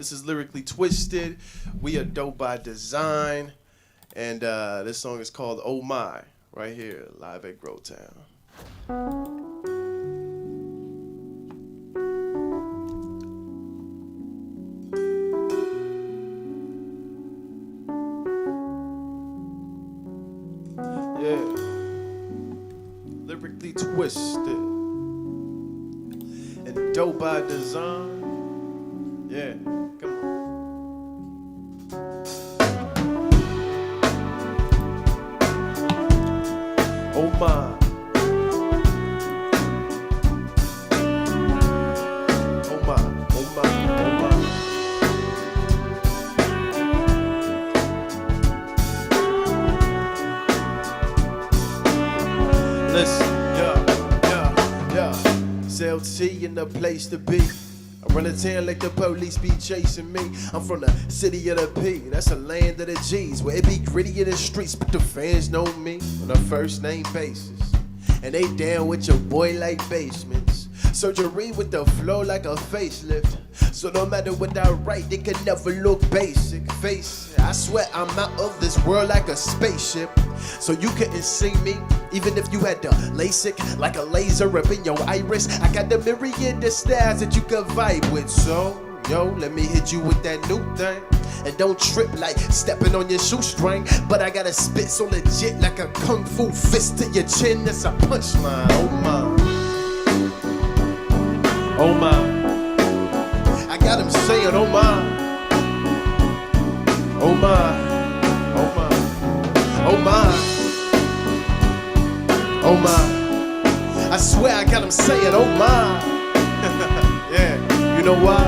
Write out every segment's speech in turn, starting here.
This is Lyrically Twisted. We are dope by design. And this song is called Oh My, right here, live at Growtown. Yeah. Lyrically Twisted. And dope by design. Yeah, come on. Oh my. Oh my, oh my, oh my. Listen, yeah. Sell tea in the place to be. I run a town like the police be chasing me. I'm from the city of the P, that's a land of the G's, where it be gritty in the streets, but the fans know me on a first name basis. And they down with your boy like basements. Surgery with the flow like a facelift. So no matter what I write, they can never look basic. Face it, I swear I'm out of this world like a spaceship. So you couldn't see me, even if you had to LASIK like a laser up in your iris. I got the myriad of styles that you can vibe with. So, yo, let me hit you with that new thing. And don't trip like stepping on your shoestring. But I gotta spit so legit like a kung fu fist to your chin. That's a punchline. Oh my. Oh my. I got him saying, oh my. Oh my. Oh my. Oh my. Oh my. I swear I got him saying, oh my. Yeah, you know why?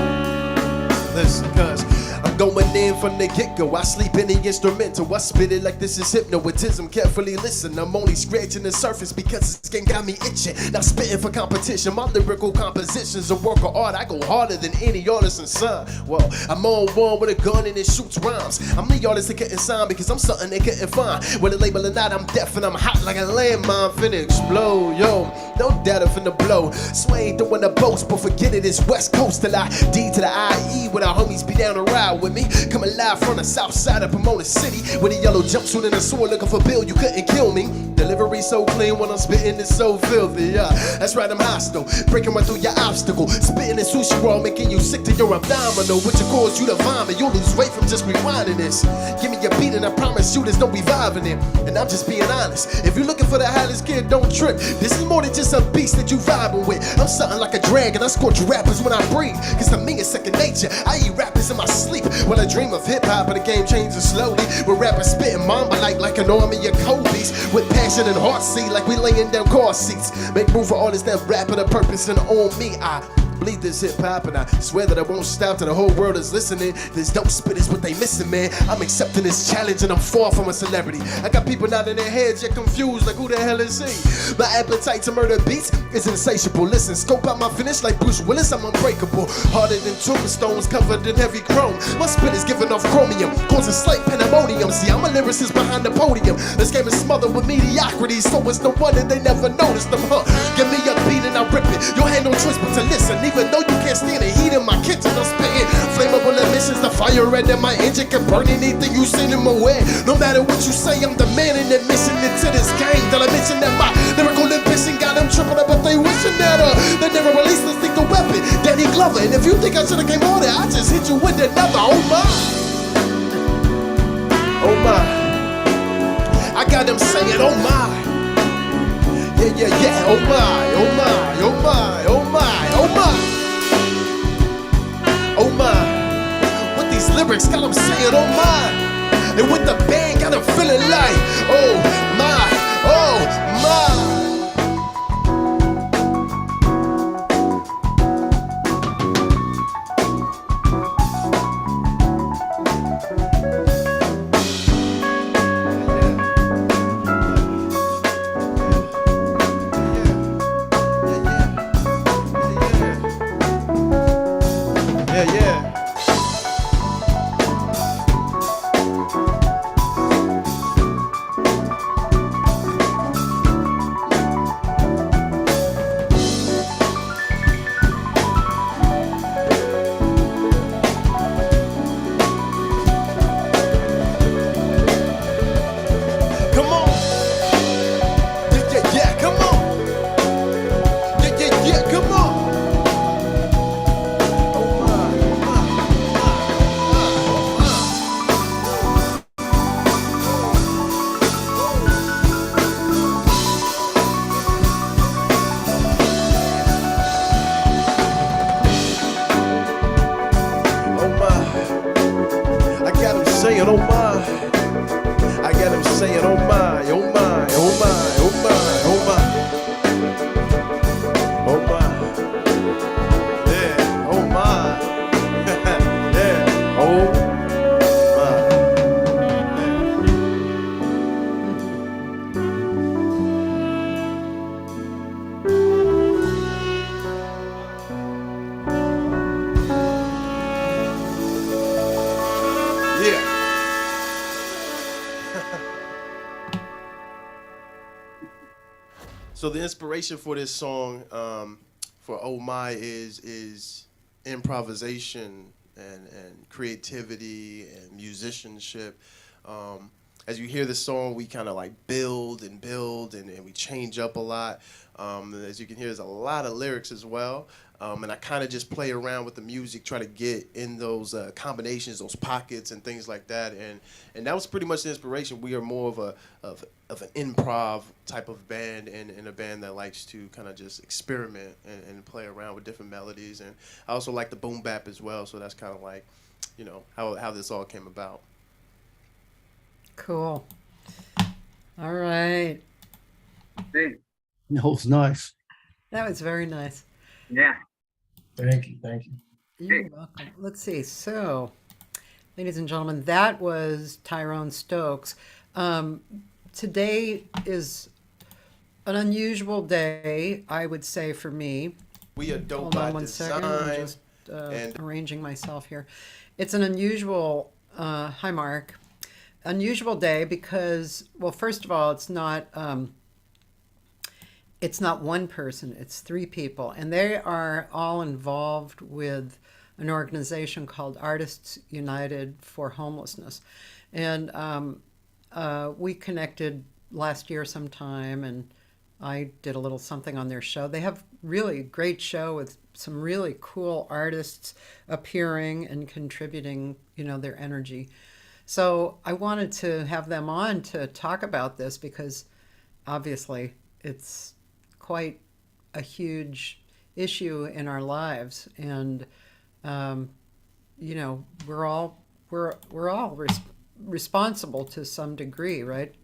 Listen, cuz I'm going in from the get-go. I sleep in the instrumental. I spit it like this is hypnotism. Carefully listen, I'm only scratching the surface because this game got me itching. Not spitting for competition. My lyrical composition's a work of art. I go harder than any artist in son. Well, I'm on one with a gun and it shoots rhymes. I'm the artist that couldn't sign because I'm something they couldn't find. Whether label or not, I'm deaf and I'm hot like a landmine. Finna explode, yo. No doubt I'm finna blow. Sway ain't doing the boast, but forget it, it's West Coast till I D to the IE. When our homies be down the ride with me. Coming live from the south side of Pomona City with a yellow jumpsuit and a sword looking for Bill. You couldn't kill me. Delivery so clean when I'm spitting it's so filthy. Yeah, that's right, I'm hostile. Breaking right through your obstacle. Spitting in sushi roll, making you sick to your abdominal, which will cause you to vomit. You'll lose weight from just rewinding this. Give me a beat and I promise you there's no reviving it. And I'm just being honest. If you're looking for the hottest kid, don't trip. This is more than just a beast that you vibing with. I'm something like a dragon. I scorch rappers when I breathe. Cause to me it's second nature. I eat rappers in my sleep. When I dream of hip-hop, but the game changes slowly. With rappers spitting mamba like an army of Kobe's. With passion and heart, see, like we laying down car seats. Make room for artists that rap with a purpose and on me. I bleed this hip-hop and I swear that I won't stop till the whole world is listening. This dope spit is what they missing, man. I'm accepting this challenge and I'm far from a celebrity. I got people nodding their heads, yet confused, like who the hell is he? My appetite to murder beats is insatiable. Listen, scope out my finish like Bruce Willis, I'm unbreakable. Harder than tombstones covered in heavy chrome. My spit is giving off chromium, causing slight pandemonium. See, I'm a lyricist behind the podium. This game is smothered with mediocrity, so it's no wonder they never noticed them, huh? Give me a beat and I rip it. Your hand no choice but to listen. Even though you can't stand the heat in my kitchen, I'm spitting flammable emissions. The fire red in my engine can burn anything you send in my way. No matter what you say, I'm the man in admission into this game. Did I mention that my lyrical ambition got them tripping up, but they wishing that they never released this lethal weapon, Danny Glover. And if you think I should've came on it, I just hit you with another. Oh my, oh my. I got them saying, oh my. Yeah, oh my, oh my, oh my, oh my, oh my. Oh my, with these lyrics got them saying, oh my. And with the band got them feeling like, oh my, oh my. say it, oh my, oh my, oh my, oh my, oh my. Oh my. Yeah, oh my. Yeah, oh my. Yeah. So the inspiration for this song, for Oh My, is improvisation and creativity and musicianship. As you hear the song, we kind of like build and we change up a lot. As you can hear, there's a lot of lyrics as well. And I kind of just play around with the music, try to get in those combinations, those pockets and things like that. And that was pretty much the inspiration. We are more of an improv type of band and a band that likes to kind of just experiment and play around with different melodies. And I also like the boom bap as well. So that's kind of like, you know, how this all came about. Cool. All right. Hey, No, it's nice. That was very nice. yeah. Thank you. Thank you. You're welcome. Let's see. So, ladies and gentlemen, that was Tyrone Stokes. Today is an unusual day, I would say, for me. We are dope Hold by on one second. I'm design. just and- arranging myself here. It's an unusual, hi Mark, unusual day because, well, first of all, it's not one person, it's three people. And they are all involved with an organization called Artists United for Homelessness. And we connected last year sometime, and I did a little something on their show. They have really a great show with some really cool artists appearing and contributing, you know, their energy. So I wanted to have them on to talk about this because obviously it's quite a huge issue in our lives, and you know, we're all responsible to some degree, right?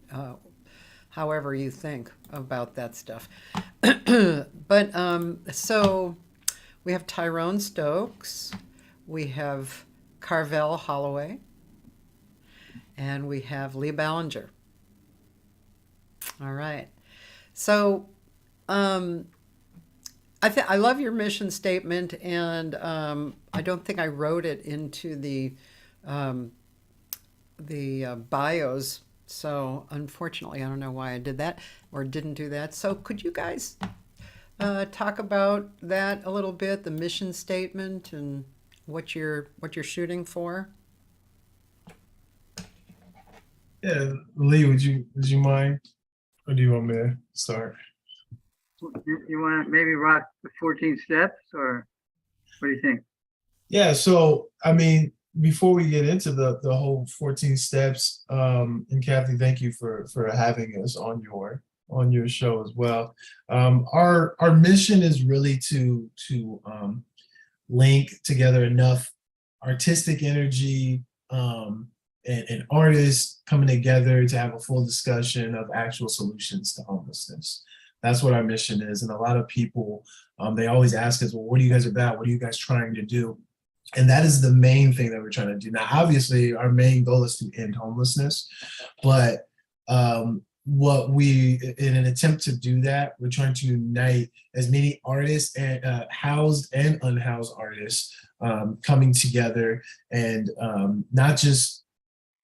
However you think about that stuff. But so we have Tyrone Stokes, we have Carvell Holloway, and we have Lee Ballinger. All right. So I love your mission statement, and I don't think I wrote it into the bios. So unfortunately, I don't know why I did that or didn't do that. So could you guys talk about that a little bit, the mission statement and what you're shooting for? Yeah, Lee, would you mind, or do you want me to start? You want to maybe rock the 14 steps, or what do you think? Yeah, so I mean, before we get into the whole 14 steps, and Cathy, thank you for having us on your show as well. Our mission is really to link together enough artistic energy and artists coming together to have a full discussion of actual solutions to homelessness. That's what our mission is. And a lot of people, they always ask us, well, what are you guys about? What are you guys trying to do? And that is the main thing that we're trying to do. Now, obviously, our main goal is to end homelessness, but what we, in an attempt to do that, we're trying to unite as many artists and housed and unhoused artists coming together and not just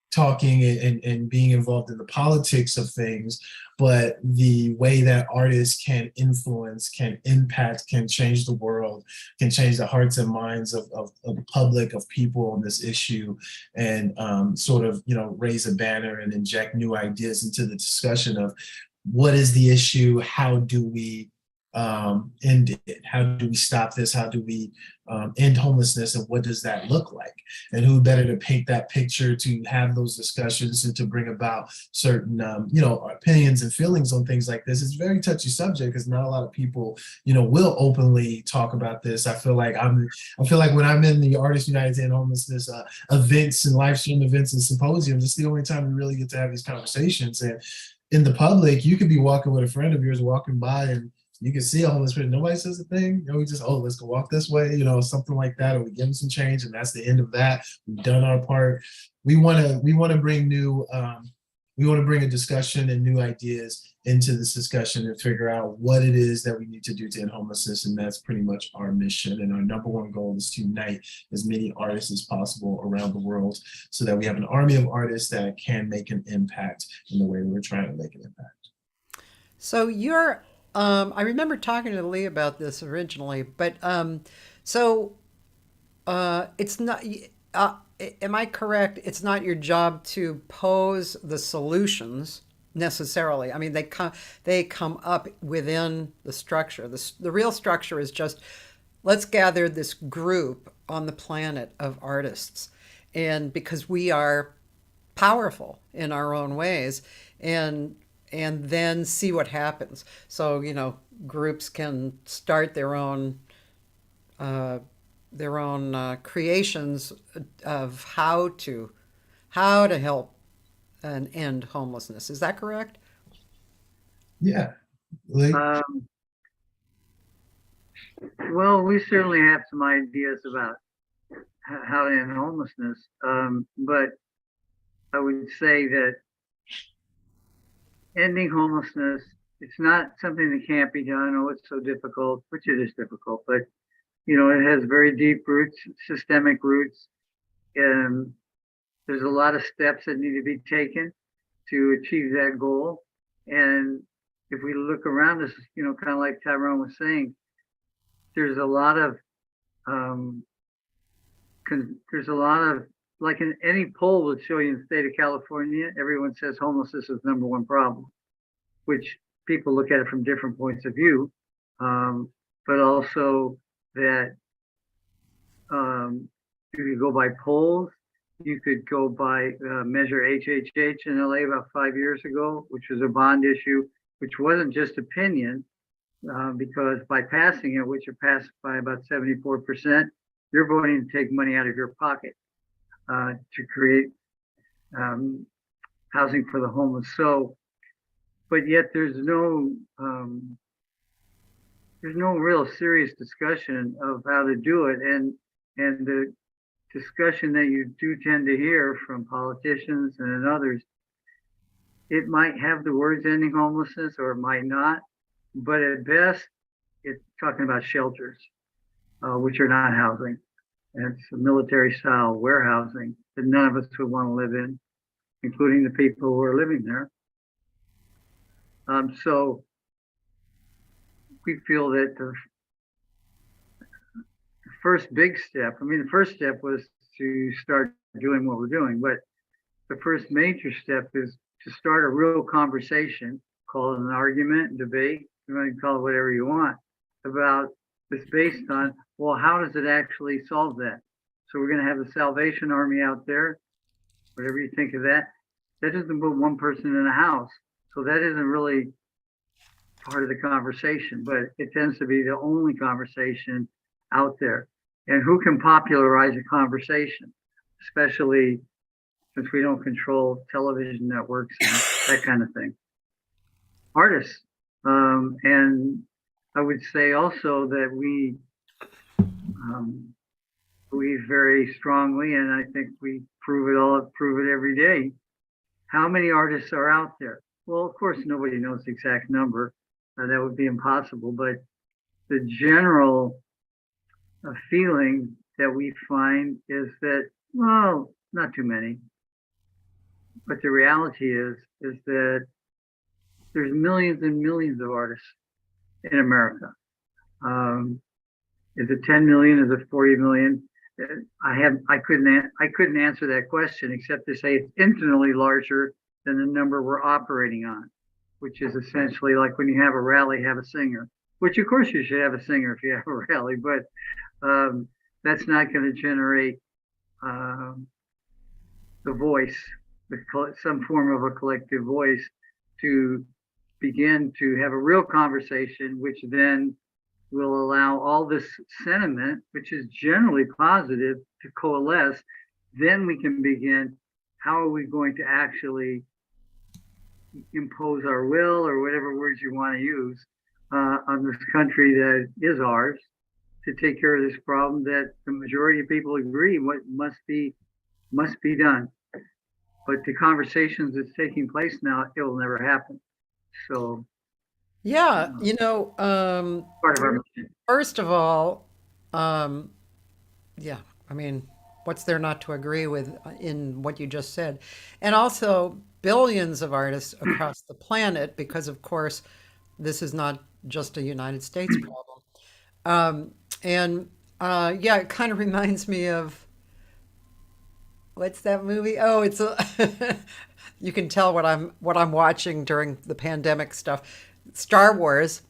talking and being involved in the politics of things, but the way that artists can influence, can impact, can change the world, can change the hearts and minds of the public, of people on this issue, and sort of, you know, raise a banner and inject new ideas into the discussion of what is the issue, how do we end it? How do we stop this? How do we end homelessness? And what does that look like? And who better to paint that picture to have those discussions and to bring about certain, opinions and feelings on things like this? It's a very touchy subject because not a lot of people, will openly talk about this. I feel like when I'm in the Artists United to End Homelessness events and live stream events and symposiums, it's the only time we really get to have these conversations. And in the public, you could be walking with a friend of yours walking by and you can see a homeless person. Nobody says a thing. We just, let's go walk this way, something like that, or we give them some change, and that's the end of that. We've done our part. We want to bring bring a discussion and new ideas into this discussion and figure out what it is that we need to do to end homelessness, and that's pretty much our mission. And our number one goal is to unite as many artists as possible around the world, so that we have an army of artists that can make an impact in the way we're trying to make an impact. So I remember talking to Lee about this originally, but it's not, am I correct? It's not your job to pose the solutions necessarily. I mean, they come up within the structure. The real structure is just, let's gather this group on the planet of artists. And because we are powerful in our own ways, and then see what happens. So, groups can start their own creations of how to help and end homelessness. Is that correct? Yeah. Lee? Well, we certainly have some ideas about how to end homelessness, but I would say that ending homelessness, it's not something that can't be done. Oh, it's so difficult, which it is difficult, but it has very deep roots, systemic roots, and there's a lot of steps that need to be taken to achieve that goal. And if we look around us, kind of like Tyrone was saying, there's a lot of like in any poll would show you in the state of California, everyone says homelessness is number one problem, which people look at it from different points of view, but also that you could go by polls, you could go by measure HHH in LA about 5 years ago, which was a bond issue, which wasn't just opinion, because by passing it, which it passed by about 74%, you're voting to take money out of your pocket to create housing for the homeless. So, but yet there's no real serious discussion of how to do it, and the discussion that you do tend to hear from politicians and others, it might have the words ending homelessness or it might not, but at best it's talking about shelters, which are not housing. It's a military style warehousing that none of us would want to live in, including the people who are living there. So we feel that the first big step, the first step was to start doing what we're doing, but the first major step is to start a real conversation, call it an argument, debate, you want to call it whatever you want, about this based on, well, how does it actually solve that? So we're going to have the Salvation Army out there, whatever you think of that. That doesn't put one person in a house. So that isn't really part of the conversation, but it tends to be the only conversation out there. And who can popularize a conversation, especially since we don't control television networks and that kind of thing? Artists. And I would say also that we believe very strongly, and I think we prove it every day. How many artists are out there? Well, of course, nobody knows the exact number. That would be impossible. But the general feeling that we find is that, well, not too many. But the reality is that there's millions and millions of artists in America. Is it 10 million? Is it 40 million? I couldn't answer that question except to say it's infinitely larger than the number we're operating on, which is essentially like when you have a rally, have a singer. which of course you should have a singer if you have a rally, but that's not going to generate um, the voice, some form of a collective voice to begin to have a real conversation, which then will allow all this sentiment, which is generally positive, to coalesce. Then we can begin, how are we going to actually impose our will, or whatever words you want to use, on this country that is ours, to take care of this problem that the majority of people agree what must be done. But the conversations that's taking place now, it will never happen. So Yeah, part of our mission. first of all, um, yeah, I mean, what's there not to agree with in what you just said? And also, billions of artists across the planet, because of course, this is not just a United States problem. And yeah, it kind of reminds me of what's that movie? Oh, it's a you can tell what I'm watching during the pandemic stuff. Star Wars,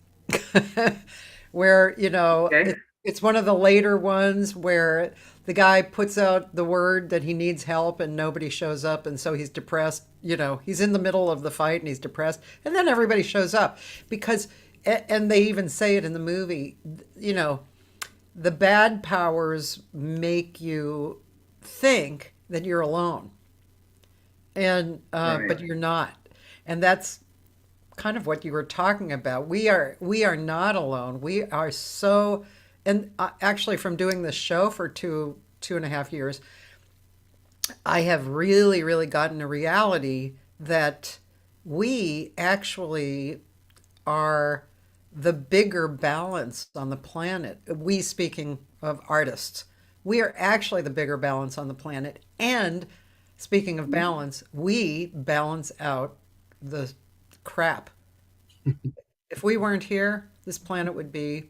where Okay. it's one of the later ones where the guy puts out the word that he needs help and nobody shows up, and so he's depressed. He's in the middle of the fight and he's depressed, and then everybody shows up because, and they even say it in the movie. The bad powers make you think that you're alone, and Right. but you're not, and that's kind of what you were talking about. We are not alone. We are so, and actually, from doing this show for 2.5 years, I have really, really gotten a reality that we actually are the bigger balance on the planet. We, speaking of artists, we are actually the bigger balance on the planet. And speaking of balance, we balance out the crap. If we weren't here, this planet would be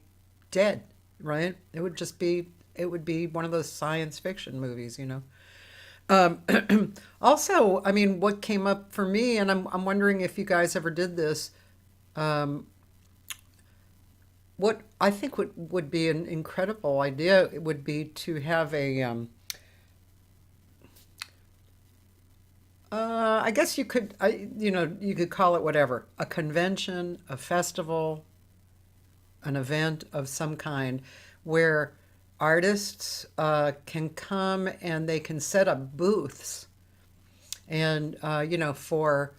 dead, right? It would be one of those science fiction movies. Also, I mean, what came up for me, and I'm wondering if you guys ever did this. What I think would be an incredible idea, it would be to have I guess you could call it whatever, a convention, a festival, an event of some kind where artists can come and they can set up booths and for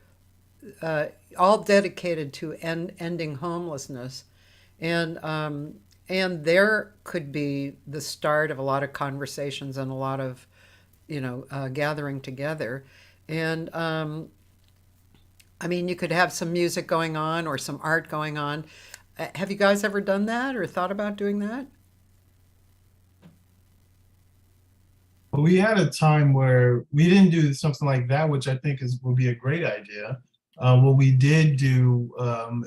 all dedicated to ending homelessness, and there could be the start of a lot of conversations and a lot of gathering together, and I mean, you could have some music going on or some art going on. Have you guys ever done that or thought about doing that? But we had a time where we didn't do something like that, which I think would be a great idea. What we did do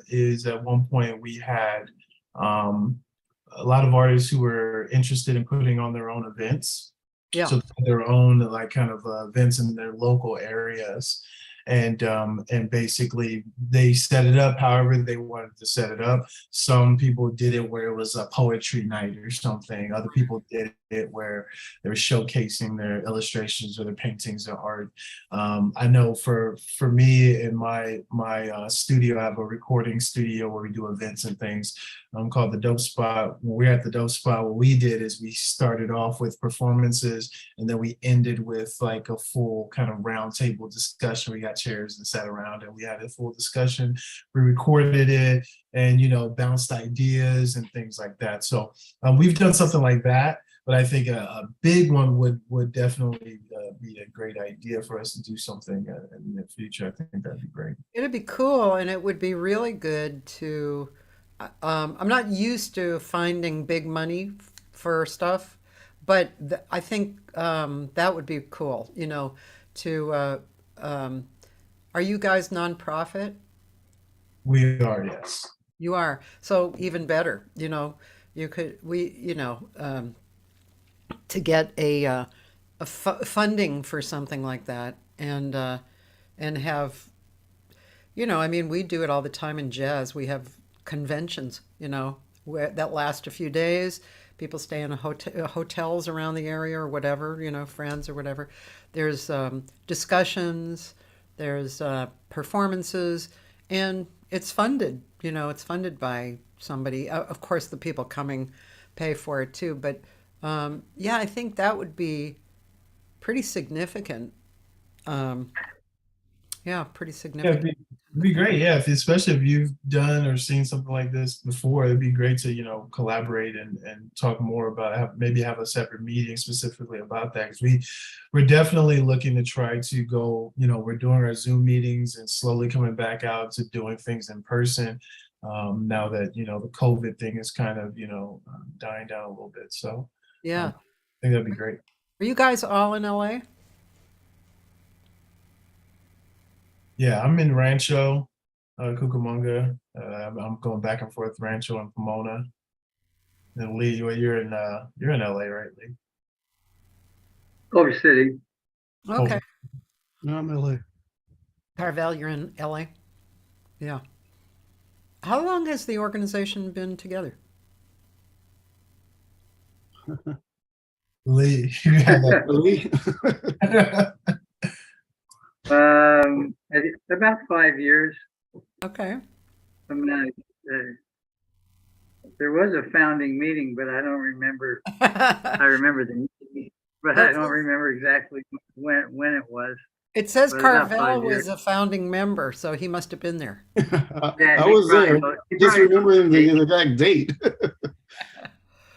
is at one point we had um, a lot of artists who were interested in putting on their own events. Yeah. So they had their own like kind of events in their local areas. And basically they set it up however they wanted to set it up. Some people did it where it was a poetry night or something. Other people did it where they were showcasing their illustrations or their paintings or art. I know for me in my studio, I have a recording studio where we do events and things called the Dope Spot. When we're at the Dope Spot, what we did is we started off with performances and then we ended with like a full kind of round table discussion. We got chairs and sat around and we had a full discussion. We recorded it and bounced ideas and things like that. So we've done something like that. But I think a big one would definitely be a great idea for us to do something in the future. I think that'd be great. It'd be cool, and it would be really good to. I'm not used to finding big money for stuff, but I think that would be cool. To. Are you guys nonprofit? We are, yes. You are. So even better. You could to get funding for something like that, and have I mean, we do it all the time in jazz. We have conventions, that last a few days. People stay in hotels around the area or whatever, friends or whatever. There's discussions, there's performances, and it's funded. It's funded by somebody. Of course, the people coming pay for it too. But yeah, I think that would be pretty significant. Yeah, pretty Yeah, significant. it'd be great. Yeah, especially if you've done or seen something like this before, it'd be great to, collaborate and talk more about maybe have a separate meeting specifically about that. Because we're definitely looking to try to go, we're doing our Zoom meetings and slowly coming back out to doing things in person. Now that, the COVID thing is kind of, dying down a little bit. So Yeah. I think that'd be great. Are you guys all in LA? Yeah, I'm in Rancho, Cucamonga. I'm going back and forth Rancho and Pomona. And Lee, well, you're in LA, right, Lee? Culver City. Okay. No, I'm LA. Carvell, you're in LA? Yeah. How long has the organization been together? Lee, you have Really? About 5 years. Okay. I'm not, there was a founding meeting, but I don't remember. I remember the meeting, but I don't remember exactly when it was. It says But about Carvell 5 was years. a founding member, so he must have been there. Yeah, I he was there. he Just probably- remembering the exact date.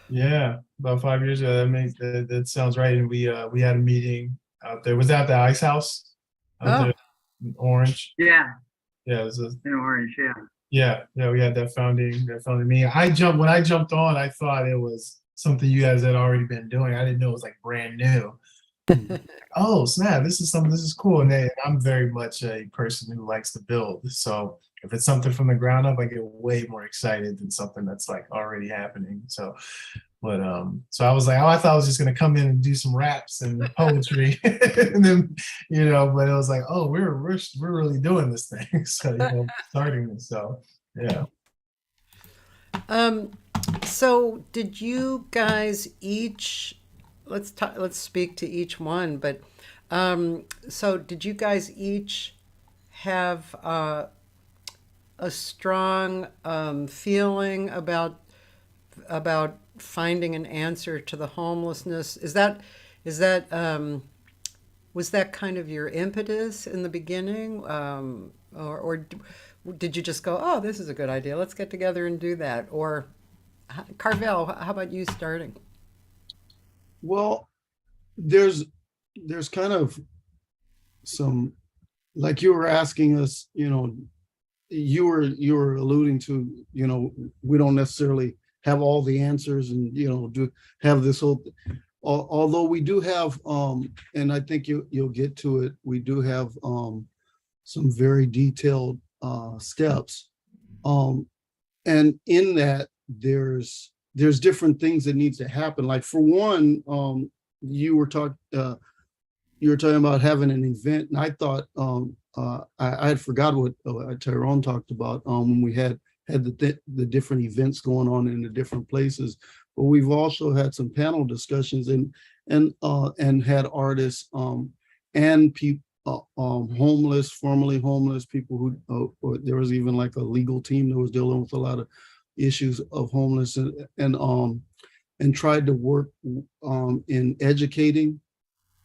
Yeah, about 5 years ago. That sounds right. And we had a meeting out there. Was that the Ice House out there in Orange? Yeah, Yeah, it was in Orange. Yeah. yeah. We had that founding meeting. When I jumped on, I thought it was something you guys had already been doing. I didn't know it was like brand new. Oh snap! This is cool. And I'm very much a person who likes to build. So if it's something from the ground up, I get way more excited than something that's like already happening. So, but so I was like, oh, I thought I was just gonna come in and do some raps and poetry, and then but it was like, oh, we're really doing this thing. So starting this. So yeah. So did you guys each? Let's speak to each one. But so did you guys each have a strong feeling about finding an answer to the homelessness? Was that kind of your impetus in the beginning, or did you just go, oh, this is a good idea, let's get together and do that? Or Carvell, how about you starting? Well, there's kind of some, like you were asking us, you were alluding to, we don't necessarily have all the answers and, do have this whole, although we do have, and I think you'll get to it, we do have some very detailed steps. And in that, there's different things that needs to happen. Like for one, you were talking about having an event, and I thought I had forgot what Tyrone talked about when we had the different events going on in the different places. But we've also had some panel discussions and had artists and people homeless, formerly homeless people who there was even like a legal team that was dealing with a lot of issues of homeless and tried to work in educating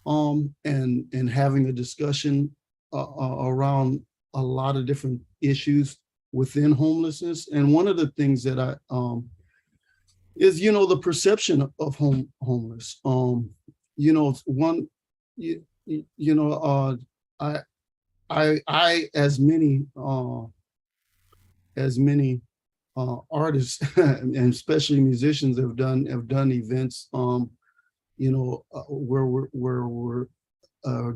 and having a discussion around a lot of different issues within homelessness. And one of the things that I is the perception of homeless. I as many artists and especially musicians have done events where we're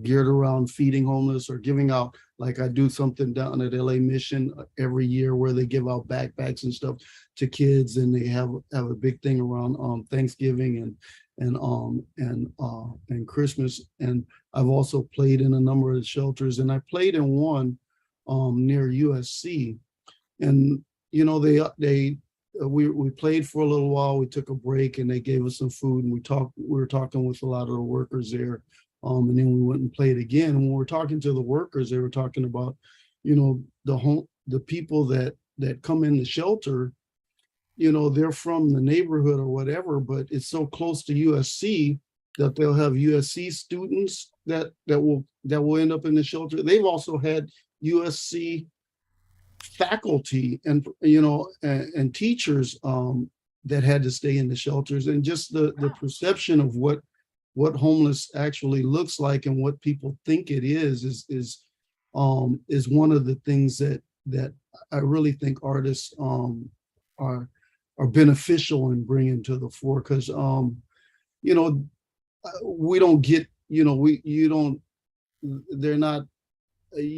geared around feeding homeless or giving out, like I do something down at LA Mission every year where they give out backpacks and stuff to kids, and they have a big thing around Thanksgiving and Christmas. And I've also played in a number of shelters, and I played in one near USC, and they we played for a little while. We took a break, and they gave us some food, and we were talking with a lot of the workers there, and then we went and played again. And when we were talking to the workers, they were talking about, the people that come in the shelter, they're from the neighborhood or whatever, but it's so close to USC that they'll have USC students that will end up in the shelter. They've also had USC faculty and and teachers that had to stay in the shelters, and just the perception of what homeless actually looks like and what people think it is one of the things that I really think artists are beneficial in bringing to the fore, because we don't get, you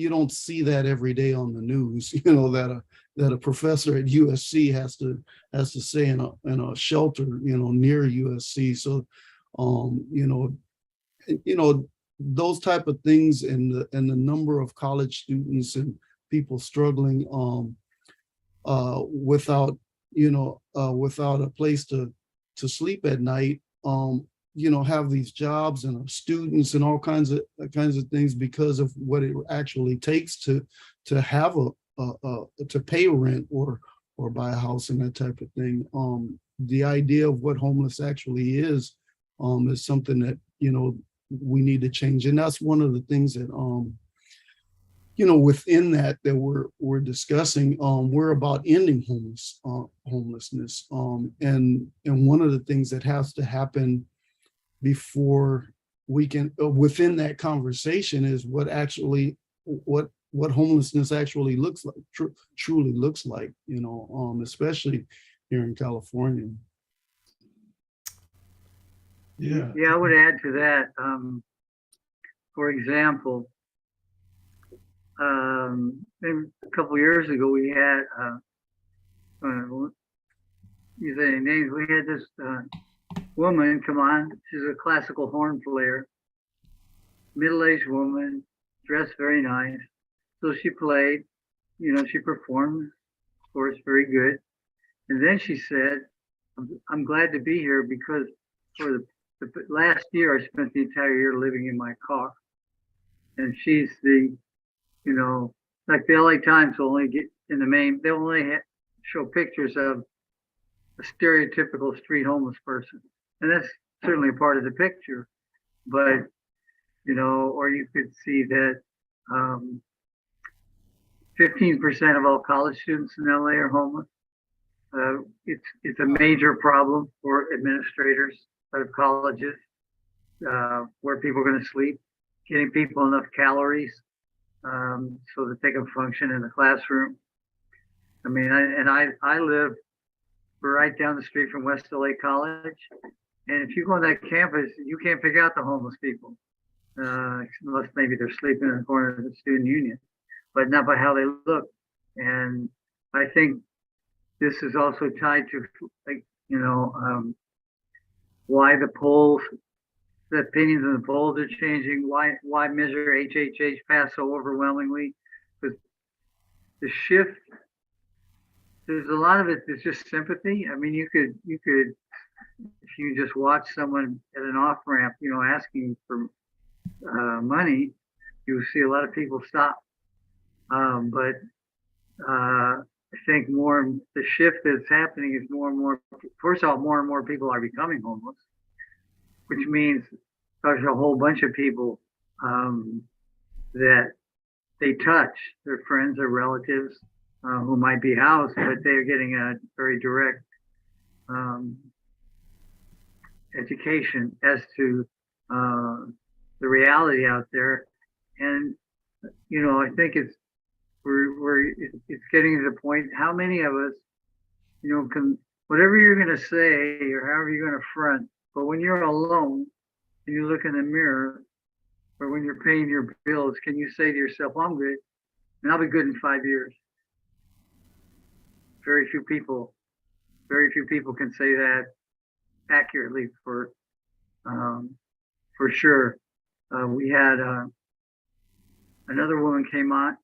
don't see that every day on the news, that a professor at USC has to stay in a shelter, near USC. So, those type of things, and the number of college students and people struggling without a place to sleep at night, have these jobs and are students and all kinds of things because of what it actually takes to have to pay rent or buy a house and that type of thing. The idea of what homeless actually is something that we need to change, and that's one of the things that within that we're discussing. We're about ending homelessness, and one of the things that has to happen before we can, within that conversation, is what homelessness actually looks like, truly looks like, especially here in California. Yeah. Yeah, I would add to that. For example, maybe a couple of years ago, we had, you say names, we had this woman come on. She's a classical horn player, middle-aged woman, dressed very nice. So she played, she performed, of course, very good. And then she said, I'm glad to be here because for the last year, I spent the entire year living in my car. And she's like the LA Times will only get in the main, they'll only show pictures of a stereotypical street homeless person. And that's certainly a part of the picture. But, or you could see that 15% of all college students in LA are homeless. It's a major problem for administrators of colleges, where people are going to sleep, getting people enough calories so that they can function in the classroom. I mean, I live right down the street from West LA College, and if you go on that campus, you can't pick out the homeless people, unless maybe they're sleeping in the corner of the student union, but not by how they look. And I think this is also tied to, why the polls, the opinions in the polls are changing. Why measure HHH pass so overwhelmingly? Because the shift, there's a lot of it that's just sympathy. I mean, you could, if you just watch someone at an off ramp, asking for money, you see a lot of people stop. But I think the shift that's happening is more and more. First of all, more and more people are becoming homeless, which means there's a whole bunch of people that they touch, their friends or relatives who might be housed, but they're getting a very direct education as to the reality out there. And I think it's getting to the point. How many of us, can, whatever you're going to say or however you're going to front, but when you're alone and you look in the mirror, or when you're paying your bills, can you say to yourself, I'm good and I'll be good in 5 years? Very few people can say that accurately for sure. We had another woman came on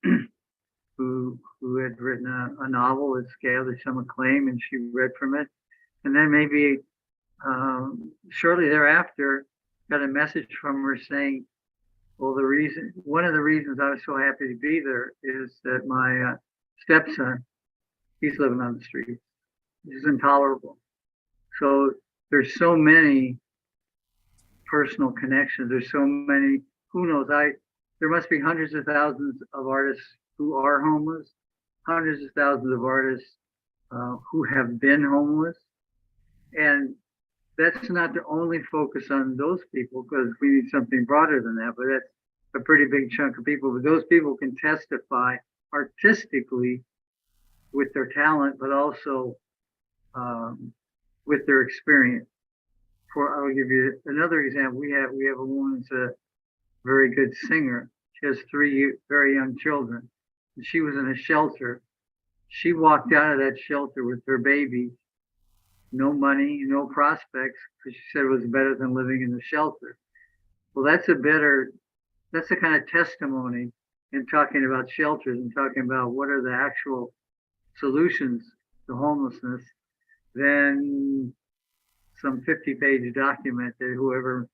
who who had written a novel that's gathered some acclaim, and she read from it. And then maybe shortly thereafter, got a message from her saying, well, one of the reasons I was so happy to be there is that my stepson, he's living on the street. This is intolerable. So there's so many personal connections. There's so many, who knows, there must be hundreds of thousands of artists who are homeless, hundreds of thousands of artists who have been homeless. And that's not to only focus on those people, because we need something broader than that, but that's a pretty big chunk of people. But those people can testify artistically with their talent, but also with their experience. I'll give you another example. We have a woman who's a very good singer. She has 3 very young children. And she was in a shelter. She walked out of that shelter with her baby, no money, no prospects, because she said it was better than living in the shelter. Well, that's the kind of testimony in talking about shelters and talking about what are the actual solutions to homelessness than some 50-page document that whoever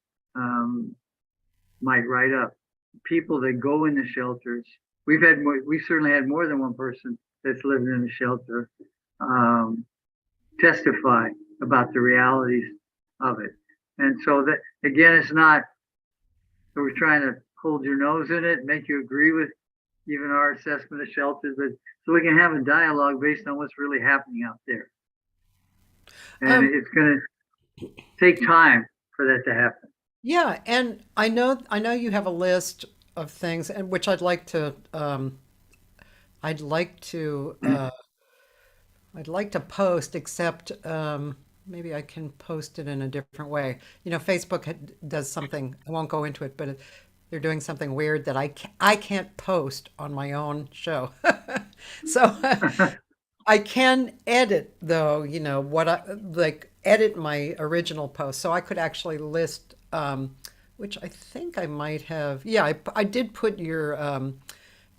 might write up. People that go in the shelters, we certainly had more than one person that's living in the shelter testify about the realities of it. And so that, again, it's not that we're trying to hold your nose in it, make you agree with even our assessment of shelters, but so we can have a dialogue based on what's really happening out there. And it's going to take time for that to happen. Yeah, and I know you have a list of things, and which I'd like to post, except maybe I can post it in a different way. You know, Facebook does something. I won't go into it, but they're doing something weird that I can't post on my own show. So I can edit, though. You know what edit my original post, so I could actually list, which I think I might have. Yeah, I did put your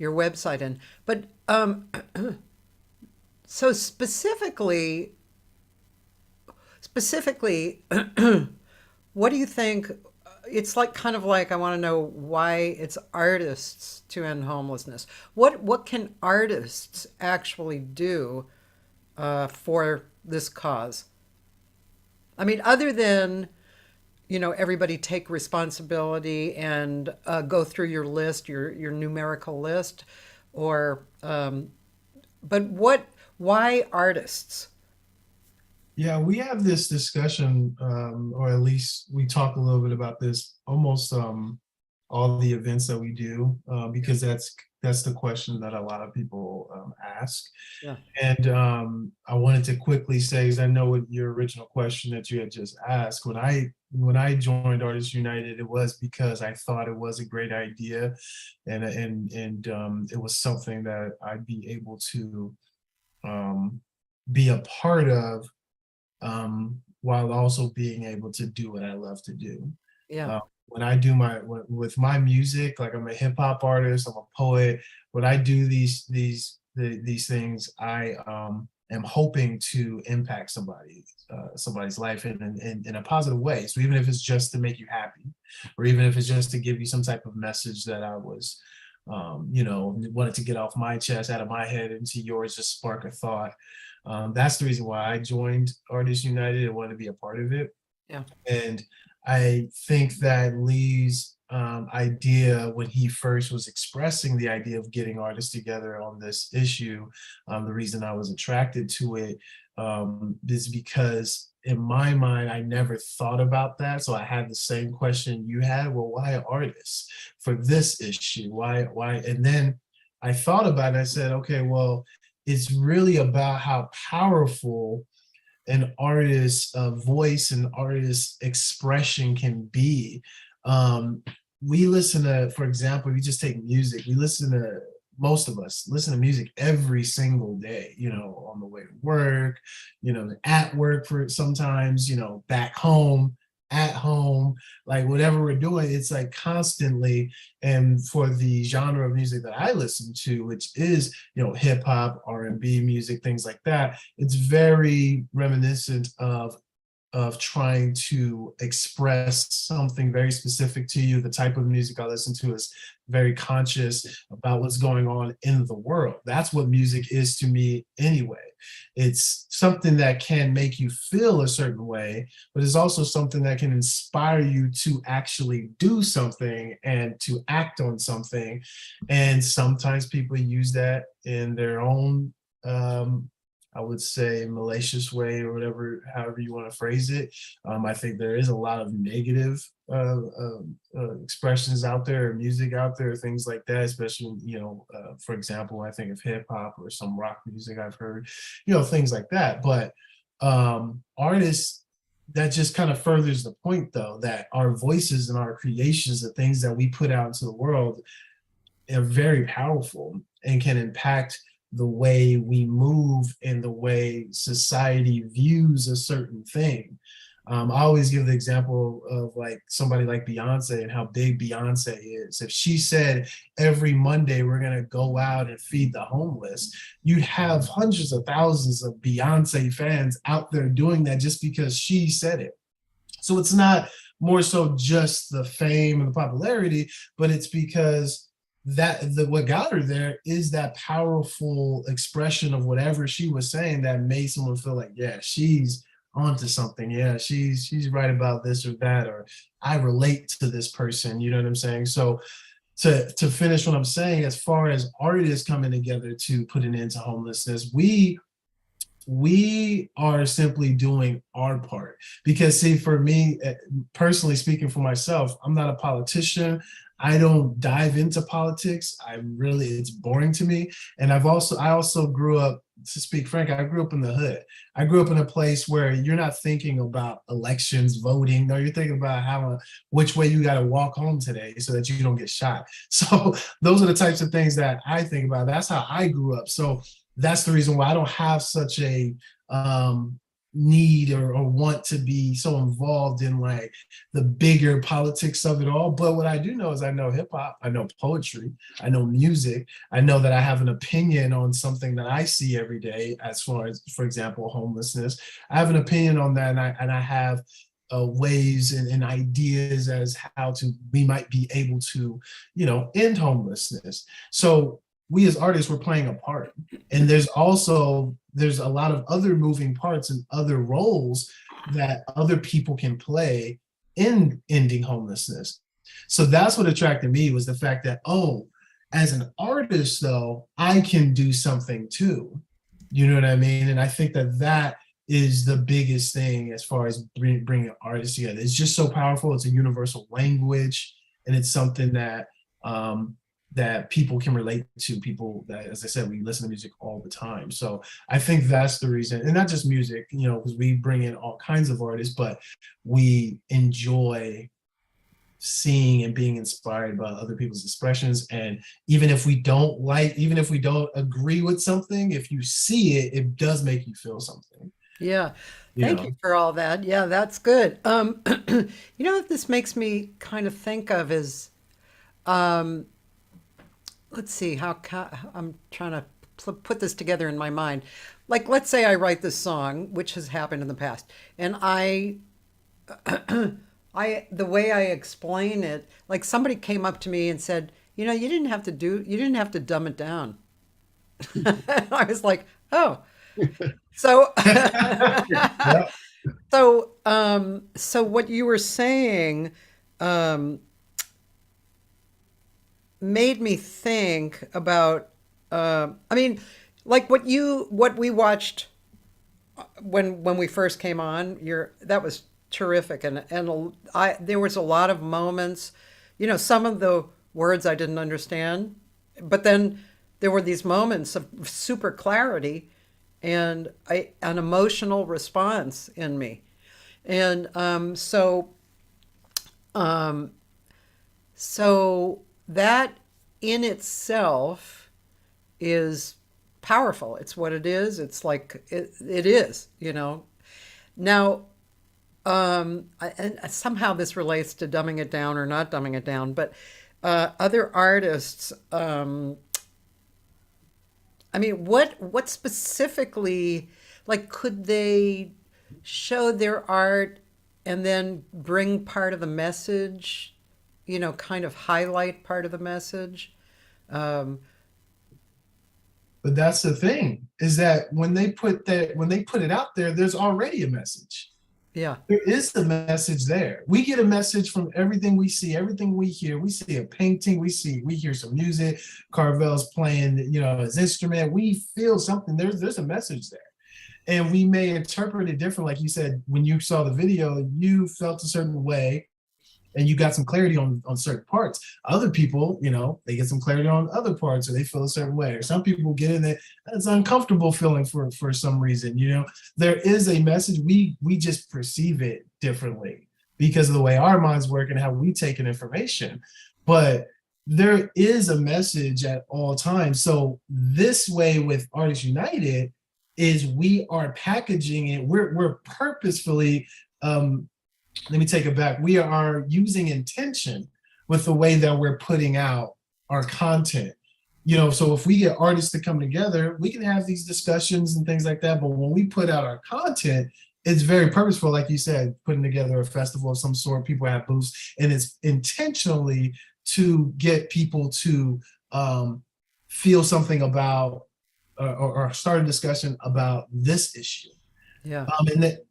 website in, but so specifically, what do you think? It's kind of like I want to know why it's artists to end homelessness. What can artists actually do for this cause? I mean, other than, everybody take responsibility and go through your list, your numerical list, or but why artists? Yeah, we have this discussion, or at least we talk a little bit about this almost all the events that we do, because that's the question that a lot of people ask. Yeah. And I wanted to quickly say, because I know what your original question that you had just asked, when I joined Artists United, it was because I thought it was a great idea, and it was something that I'd be able to be a part of, while also being able to do what I love to do. Yeah. When I do with my music, like I'm a hip hop artist, I'm a poet. When I do these things, I am hoping to impact somebody's life in a positive way. So even if it's just to make you happy, or even if it's just to give you some type of message that I was, wanted to get off my chest, out of my head into yours, just spark a thought. That's the reason why I joined Artists United and wanted to be a part of it. Yeah. And I think that Lee's idea, when he first was expressing the idea of getting artists together on this issue, the reason I was attracted to it is because in my mind, I never thought about that. So I had the same question you had. Well, why artists for this issue? Why? And then I thought about it. I said, okay, well, it's really about how powerful an artist's voice and artist's expression can be. We listen to, for example, if you just take music, most of us listen to music every single day, on the way to work, at work for sometimes, back home. at home, like whatever we're doing, it's like constantly. And for the genre of music that I listen to, which is, hip hop, R&B music, things like that, it's very reminiscent of trying to express something very specific to you. The type of music I listen to is very conscious about what's going on in the world. That's what music is to me anyway. It's something that can make you feel a certain way, but it's also something that can inspire you to actually do something and to act on something. And sometimes people use that in their own I would say malicious way, or whatever, however you want to phrase it. I think there is a lot of negative expressions out there, music out there, things like that, especially, for example, I think of hip hop or some rock music I've heard, things like that. But artists, that just kind of furthers the point, though, that our voices and our creations, the things that we put out into the world, are very powerful and can impact the way we move and the way society views a certain thing. I always give the example of like somebody like Beyonce and how big Beyonce is. If she said every Monday we're going to go out and feed the homeless, you'd have hundreds of thousands of Beyonce fans out there doing that just because she said it. So it's not more so just the fame and the popularity, but it's because what got her there is that powerful expression of whatever she was saying that made someone feel like, yeah, she's onto something. Yeah, she's right about this or that, or I relate to this person. You know what I'm saying? So to finish what I'm saying, as far as artists coming together to put an end to homelessness, we are simply doing our part. Because see, for me, personally speaking for myself, I'm not a politician. I don't dive into politics. It's boring to me. And I also grew up, to speak frank, I grew up in the hood. I grew up in a place where you're not thinking about elections, voting. No, you're thinking about which way you got to walk home today so that you don't get shot. So those are the types of things that I think about. That's how I grew up. So that's the reason why I don't have such a need or want to be so involved in like the bigger politics of it all. But what I do know is I know hip hop, I know poetry, I know music. I know that I have an opinion on something that I see every day, as far as, for example, homelessness. I have an opinion on that, and I have ways and ideas as how we might be able to, end homelessness. So we as artists, we're playing a part. And there's a lot of other moving parts and other roles that other people can play in ending homelessness. So that's what attracted me, was the fact that, as an artist, though, I can do something too. You know what I mean? And I think that is the biggest thing as far as bringing artists together. It's just so powerful. It's a universal language, and it's something that that people can relate to. People that, as I said, we listen to music all the time. So I think that's the reason, and not just music, because we bring in all kinds of artists, but we enjoy seeing and being inspired by other people's expressions. And even if we don't agree with something, if you see it, it does make you feel something. Yeah. Thank you for all that. Yeah, that's good. What this makes me kind of think of is, let's see, I'm trying to put this together in my mind. Like, let's say I write this song, which has happened in the past, and the way I explain it, like somebody came up to me and said, you didn't have to dumb it down. I was like, oh, so, so what you were saying, made me think about, like what we watched when we first came on. That was terrific, and there was a lot of moments, some of the words I didn't understand, but then there were these moments of super clarity and an emotional response in me, and so that in itself is powerful. It's what it is. It's like it is, Now, And somehow this relates to dumbing it down or not dumbing it down, but other artists. I mean, what specifically, like, could they show their art and then bring part of the message, kind of highlight part of the message? Um, But that's the thing, is that when they put it out there, there's already a message. yeah, There is a message there. We get a message from everything we see, everything we hear. We see a painting, we hear some music. Carvell's playing, his instrument. We feel something. There's a message there. And we may interpret it different. Like you said, when you saw the video, you felt a certain way and you got some clarity on certain parts. Other people, they get some clarity on other parts, or they feel a certain way. Or some people get in it, it's uncomfortable feeling for some reason. There is a message. We just perceive it differently because of the way our minds work and how we take in information. But there is a message at all times. So this way with Artists United is we are packaging it. We're purposefully let me take it back. We are using intention with the way that we're putting out our content. So if we get artists to come together, we can have these discussions and things like that. But when we put out our content, it's very purposeful, like you said, putting together a festival of some sort. People have booths, and it's intentionally to get people to feel something about or start a discussion about this issue. yeah,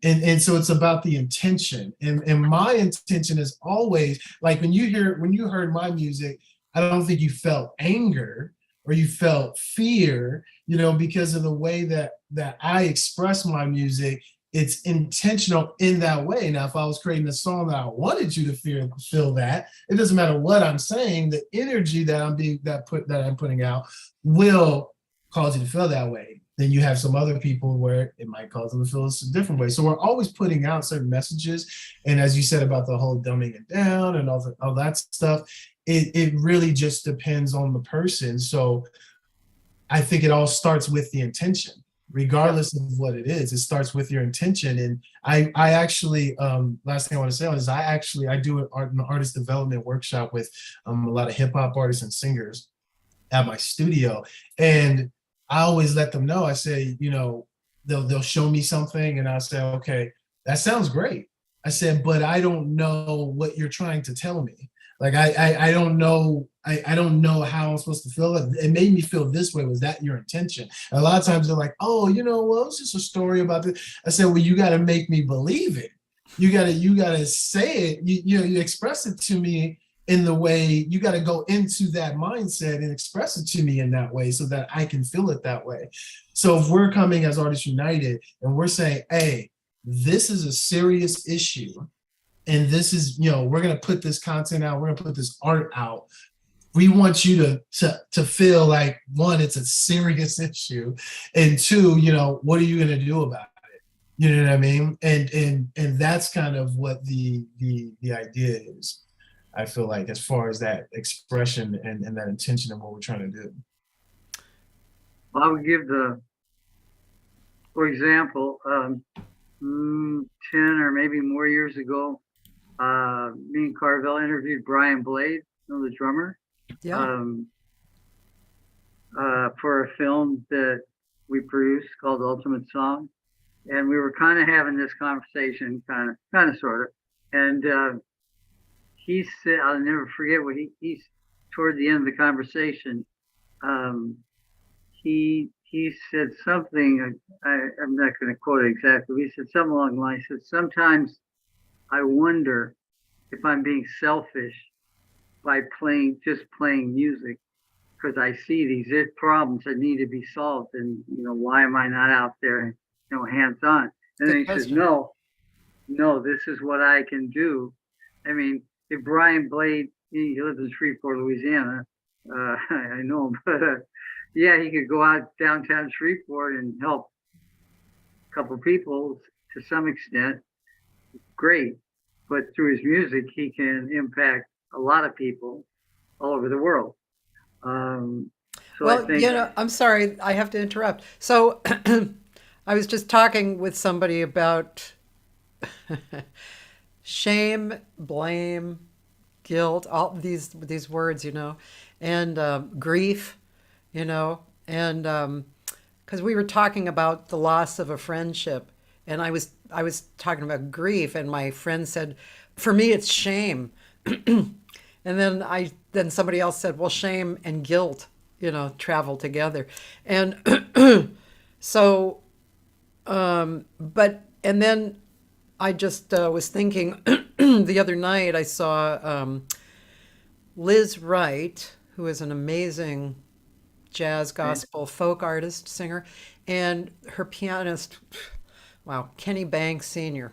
And so it's about the intention, and my intention is always, like, when you heard my music, I don't think you felt anger or you felt fear, because of the way that I express my music. It's intentional in that way. Now, if I was creating a song that I wanted you to feel that, it doesn't matter what I'm saying, the energy that I'm putting out will cause you to feel that way. Then you have some other people where it might cause them to feel a different way. So we're always putting out certain messages. And as you said about the whole dumbing it down and all that stuff, it really just depends on the person. So I think it all starts with the intention, regardless of what it is. It starts with your intention. And I actually, last thing I want to say is I do an artist development workshop with a lot of hip hop artists and singers at my studio. And I always let them know. I say, they'll show me something, and I'll say, okay, that sounds great. I said, but I don't know what you're trying to tell me. Like, I don't know. I don't know how I'm supposed to feel. It made me feel this way. Was that your intention? And a lot of times they're like, oh, well, it's just a story about this. I said, well, you got to make me believe it. You gotta say it. You express it to me in the way. You got to go into that mindset and express it to me in that way so that I can feel it that way. So if we're coming as Artists United and we're saying, hey, this is a serious issue, and this is, we're going to put this content out, we're going to put this art out. We want you to feel like, one, it's a serious issue, and two, what are you going to do about it? You know what I mean? And that's kind of what the idea is. I feel like, as far as that expression and that intention of what we're trying to do. I would give for example, 10 or maybe more years ago, me and Carvell interviewed Brian Blade, the drummer, yeah, for a film that we produced called Ultimate Song. And we were kind of having this conversation, kind of, sort of. And he said, I'll never forget what he's toward the end of the conversation. He said something, I'm not going to quote it exactly, but he said something along the lines. He said, sometimes I wonder if I'm being selfish by just playing music, because I see these problems that need to be solved, and why am I not out there, hands on? And then he says, no, this is what I can do. I mean, if Brian Blade, he lives in Shreveport, Louisiana, I know him, but yeah, he could go out downtown Shreveport and help a couple of people to some extent. Great. But through his music, he can impact a lot of people all over the world. So well, I think, I'm sorry, I have to interrupt. So I was just talking with somebody about Shame, blame, guilt, all these words, and grief, and because we were talking about the loss of a friendship, and I was talking about grief, and my friend said, "For me, it's shame," and then somebody else said, "Well, shame and guilt, travel together," and so, but and then I just was thinking the other night I saw Liz Wright, who is an amazing jazz, gospel, folk artist, singer, and her pianist, wow, Kenny Banks Sr.,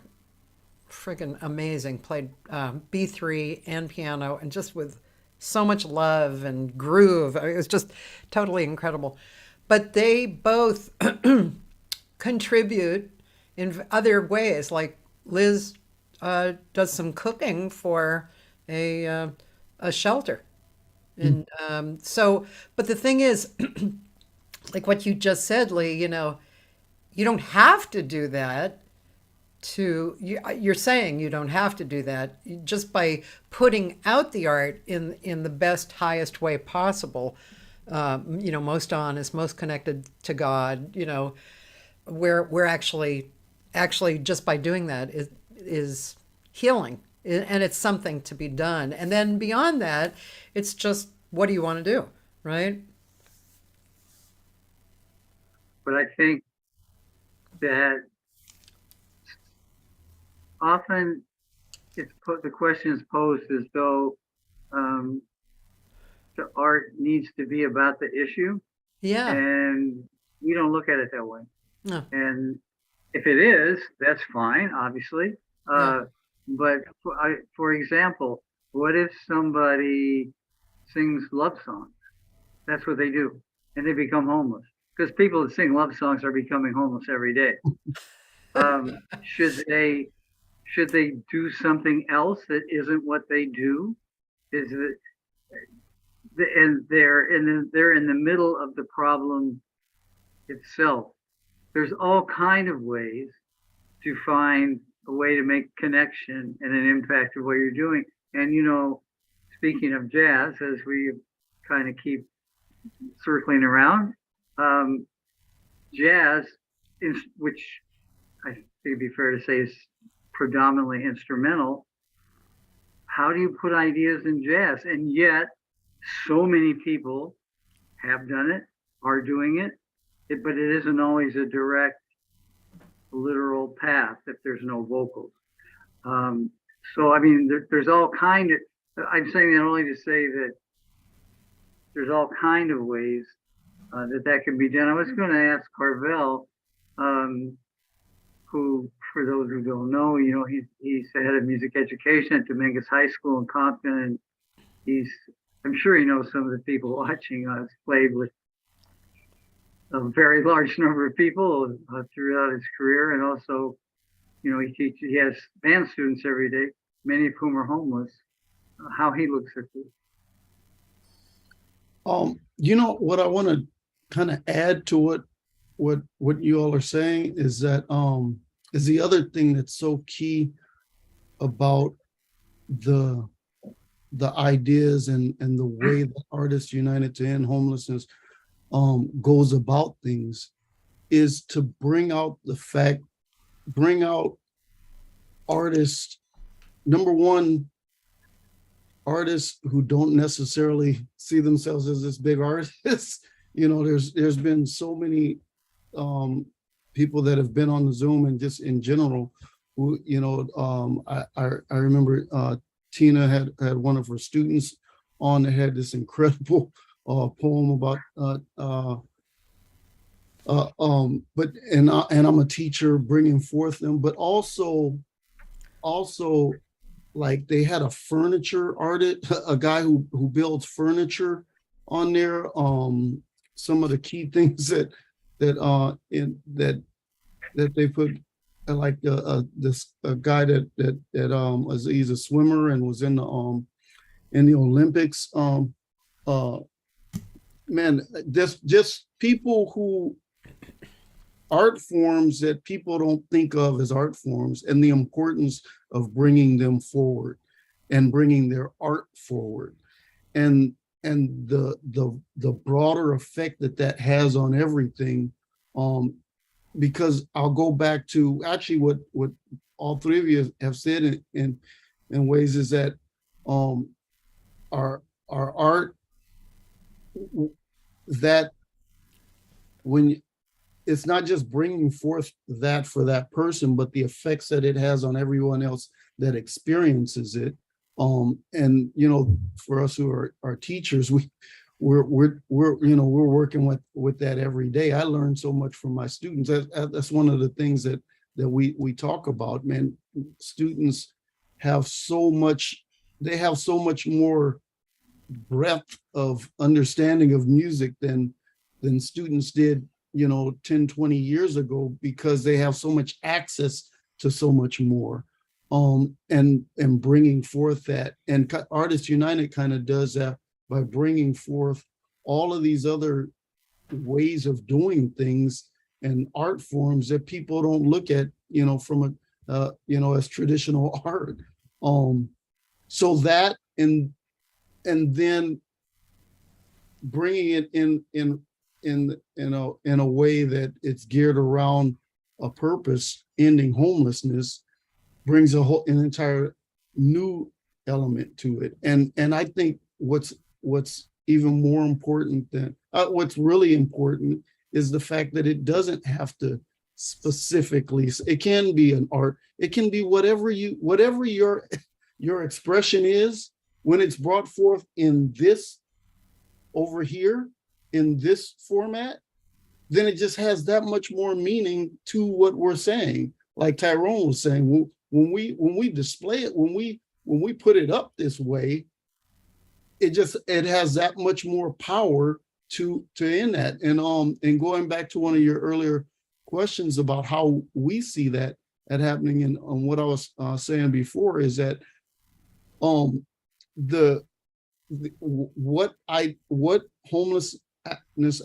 friggin' amazing, played B3 and piano, and just with so much love and groove. I mean, it was just totally incredible. But they both contribute in other ways, like Liz does some cooking for a shelter. And but the thing is, like what you just said, Lee, you don't have to do that you're saying you don't have to do that just by putting out the art in the best, highest way possible, most honest, most connected to God, we're actually just by doing that is healing, and it's something to be done. And then beyond that, it's just, what do you want to do, right? But I think that often the question is posed as though the art needs to be about the issue, Yeah. and we don't look at it that way. No. And if it is, that's fine, obviously. Yeah. But for example, what if somebody sings love songs? That's what they do, and they become homeless. Because people that sing love songs are becoming homeless every day. Should they do something else that isn't what they do? Is it, and they're in the middle of the problem itself. There's all kind of ways to find a way to make connection and an impact of what you're doing. And speaking of jazz, as we kind of keep circling around, jazz, which I think it'd be fair to say is predominantly instrumental. How do you put ideas in jazz? And yet, so many people have done it, are doing it, but it isn't always a direct, literal path if there's no vocals. So, I mean, there's all kind of, I'm saying that only to say that there's all kind of ways that can be done. I was going to ask Carvell, who, for those who don't know, he's the head of music education at Dominguez High School in Compton, and I'm sure he knows some of the people watching us, played with a very large number of people throughout his career, and also, he has band students every day, many of whom are homeless. How he looks at this. What I want to kind of add to what you all are saying is that is the other thing that's so key about the ideas and the way that Artists United to End Homelessness goes about things is to bring out artists, number one, artists who don't necessarily see themselves as this big artist. There's been so many people that have been on the Zoom and just in general who, I remember Tina had one of her students on that had this incredible poem about but I'm a teacher bringing forth them, but also like they had a furniture artist, a guy who builds furniture on there. Some of the key things that they put, like this guy that he's a swimmer and was in the Olympics. Man, just people art forms that people don't think of as art forms, and the importance of bringing them forward and bringing their art forward, and the broader effect that that has on everything. Because I'll go back to actually what all three of you have said in ways, is that um, our art, that when it's not just bringing forth that for that person, but the effects that it has on everyone else that experiences it. And for us who are teachers, we're working with that every day. I learn so much from my students. That's one of the things that we talk about. Man, students have so much. They have so much more breadth of understanding of music than students did 10, 20 years ago, because they have so much access to so much more. And bringing forth that, and Artists United kind of does that by bringing forth all of these other ways of doing things and art forms that people don't look at from as traditional art. So that, and then bringing it in a way that it's geared around a purpose, ending homelessness, brings an entire new element to it. And I think what's even more important than what's really important is the fact that it doesn't have to specifically, it can be an art, it can be whatever your expression is, when it's brought forth in this over here in this format, then it just has that much more meaning to what we're saying. Like Tyrone was saying, when we display it, when we put it up this way, it has that much more power to end that. And going back to one of your earlier questions about how we see that happening, and what I was saying before is that what homelessness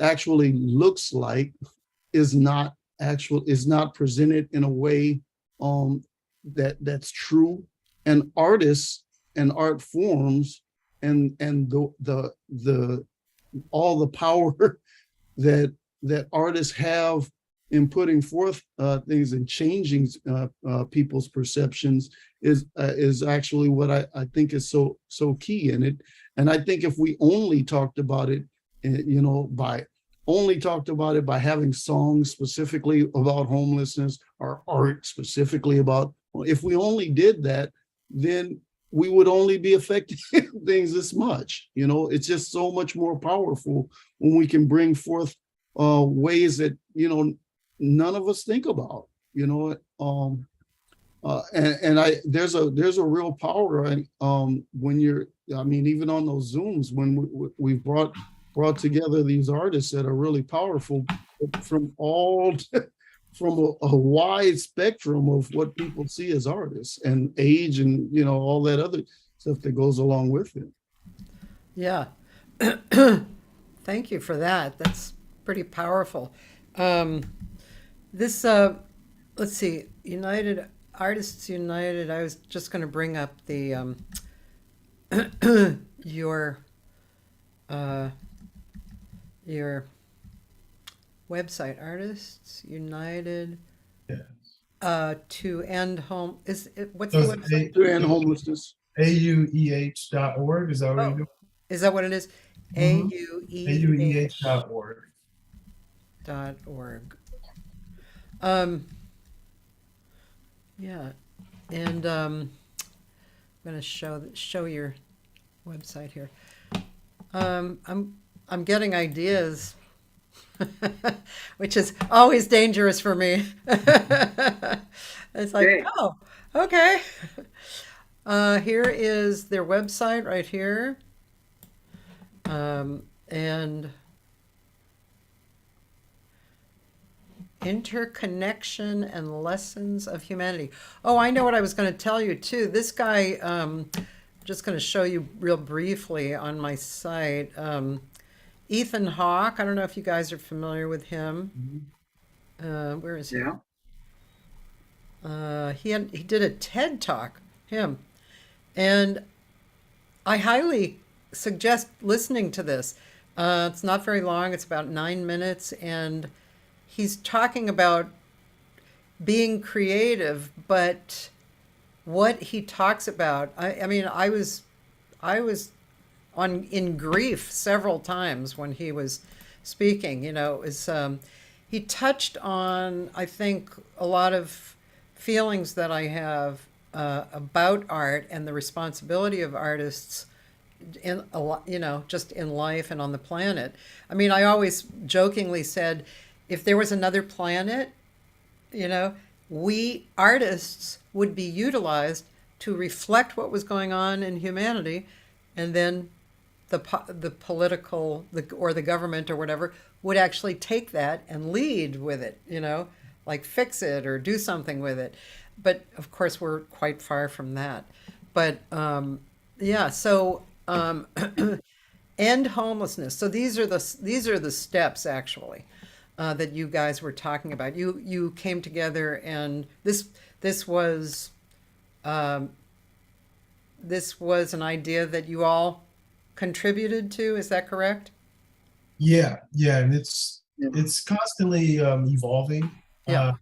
actually looks like is not presented in a way that's true. And artists and art forms and the all the power that artists have in putting forth things and changing people's perceptions is actually what I think is so key in it. And I think if we only talked about it, by having songs specifically about homelessness or art specifically about, if we only did that, then we would only be affecting things this much. It's just so much more powerful when we can bring forth ways that none of us think about. There's a real power when you're, even on those Zooms, when we've brought together these artists that are really powerful from a wide spectrum of what people see as artists, and age, and all that other stuff that goes along with it. Yeah. Thank you for that. That's pretty powerful. Let's see, Artists United, I was just going to bring up the your website, Artists United. Yeah. To end home, what's So the website? To end homelessness. AUEH.org, is that what you're doing? Is that what it is? AUEH.org. .org. Yeah, and I'm going to show your website here. I'm getting ideas, which is always dangerous for me. It's like, Okay. oh, okay. Here is their website right here, and Interconnection and Lessons of Humanity. Oh, I know what I was going to tell you too. This guy, just going to show you real briefly on my site. Ethan Hawke, I don't know if you guys are familiar with him. Where is he? Yeah. He did a TED talk, him, and I highly suggest listening to this. It's not very long. It's about 9 minutes, and he's talking about being creative, but what he talks about. I mean, I was on in grief several times when he was speaking. You know, it was he touched on, I think, a lot of feelings that I have about art and the responsibility of artists in a lot, you know, just in life and on the planet. I mean, I always jokingly said, if there was another planet, you know, we artists would be utilized to reflect what was going on in humanity, and then the political or the government or whatever would actually take that and lead with it, you know, like fix it or do something with it. But of course, we're quite far from that. But yeah, so end homelessness. So these are the steps actually that you guys were talking about. You came together, and this was an idea that you all contributed to. Is that correct? Yeah, and it's Yeah. constantly evolving. Yeah.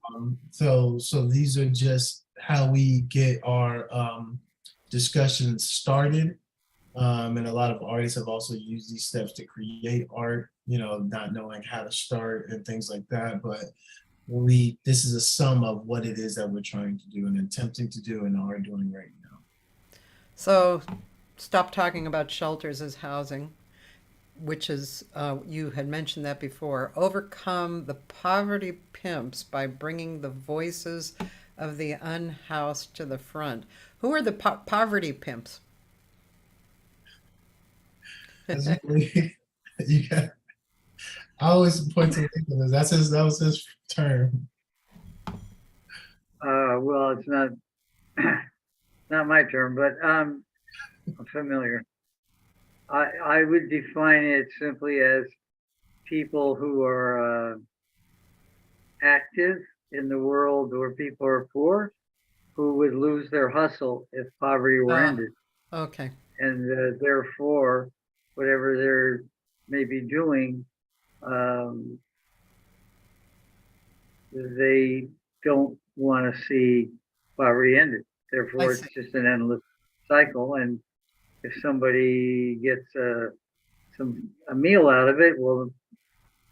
So these are just how we get our discussions started. And a lot of artists have also used these steps to create art, you know, not knowing how to start and things like that. But this is a sum of what it is that we're trying to do and attempting to do and are doing right now. So stop talking about shelters as housing, which is, you had mentioned that before. Overcome the poverty pimps by bringing the voices of the unhoused to the front. Who are the poverty pimps? That's really, you got, I always point to Nicholas. That was his term. Well, it's not not my term, but I'm familiar. I would define it simply as people who are active in the world where people are poor, who would lose their hustle if poverty were ended. Okay. And therefore, whatever they're maybe doing, they don't want to see poverty ended. Therefore, it's just an endless cycle. And if somebody gets a meal out of it, well,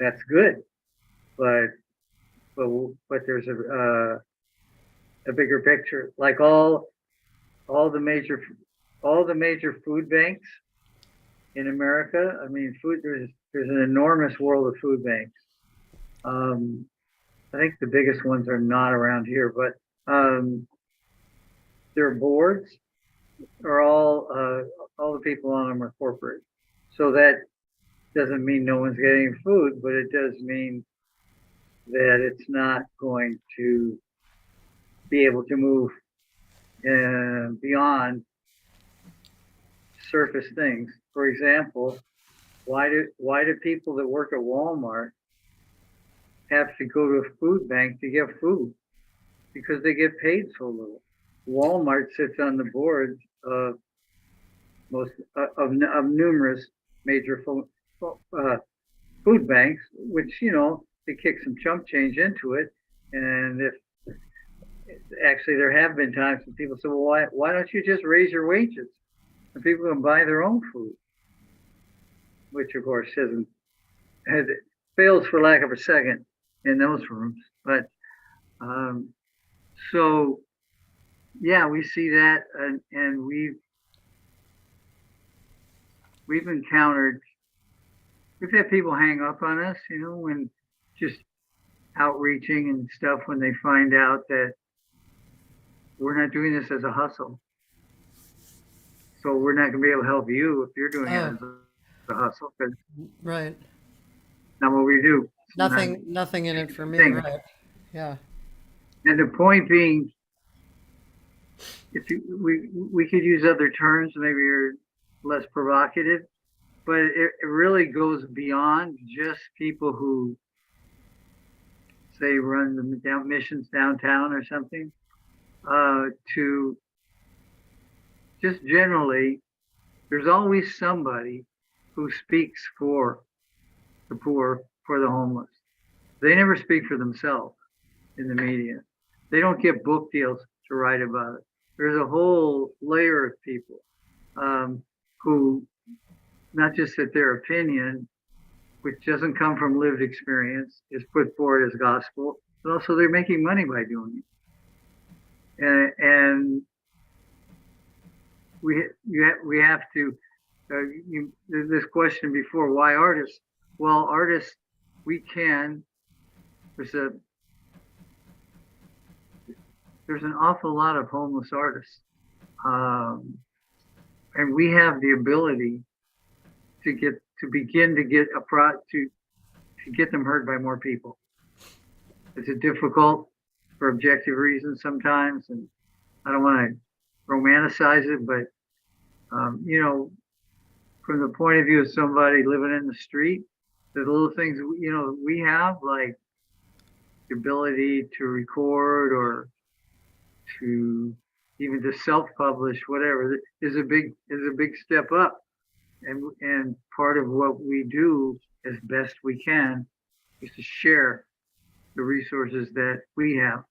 that's good. But there's a bigger picture. Like all the major food banks in America. I mean, there's an enormous world of food banks. I think the biggest ones are not around here, but their boards are all the people on them are corporate. So that doesn't mean no one's getting food, but it does mean that it's not going to be able to move beyond surface things. For example, why do people that work at Walmart have to go to a food bank to get food? Because they get paid so little. Walmart sits on the boards of numerous major food banks, which, you know, they kick some chump change into it. And if actually there have been times when people say, well, why don't you just raise your wages and people can buy their own food? Which of course fails for lack of a second in those rooms. But so yeah, we see that, and we've had people hang up on us, you know, when just outreaching and stuff, when they find out that we're not doing this as a hustle. So we're not going to be able to help you if you're doing it as a hustle. Right. Not what we do. Nothing in it for me. Thing. Right. Yeah. And the point being, we could use other terms, maybe you're less provocative, but it really goes beyond just people who say run the down missions downtown or something, to just generally, there's always somebody who speaks for the poor, for the homeless. They never speak for themselves in the media. They don't get book deals to write about it. There's a whole layer of people who, not just that their opinion, which doesn't come from lived experience, is put forward as gospel, but also they're making money by doing it. And we have to, this question before, why artists? Well, artists, we can, there's an awful lot of homeless artists. And we have the ability to begin to get to get them heard by more people. It's difficult for objective reasons sometimes, and I don't want to romanticize it, but you know, from the point of view of somebody living in the street, the little things we have, like the ability to record or to even to self-publish, whatever, is a big step up. And part of what we do as best we can is to share the resources that we have,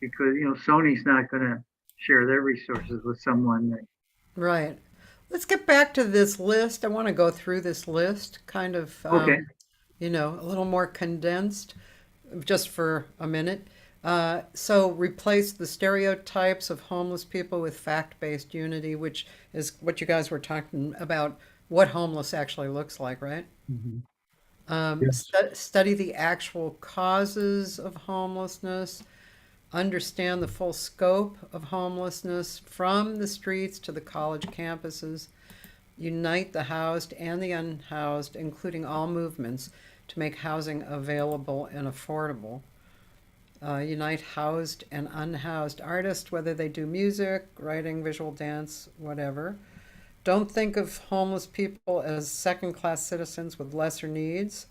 because Sony's not going to share their resources with someone that. Right. Let's get back to this list. I want to go through this list, kind of, Okay. a little more condensed, just for a minute. So replace the stereotypes of homeless people with fact-based unity, which is what you guys were talking about, what homeless actually looks like, right? Yes. Study the actual causes of homelessness, understand the full scope of homelessness from the streets to the college campuses, unite the housed and the unhoused, including all movements, to make housing available and affordable. Unite housed and unhoused artists, whether they do music, writing, visual dance, whatever. Don't think of homeless people as second-class citizens with lesser needs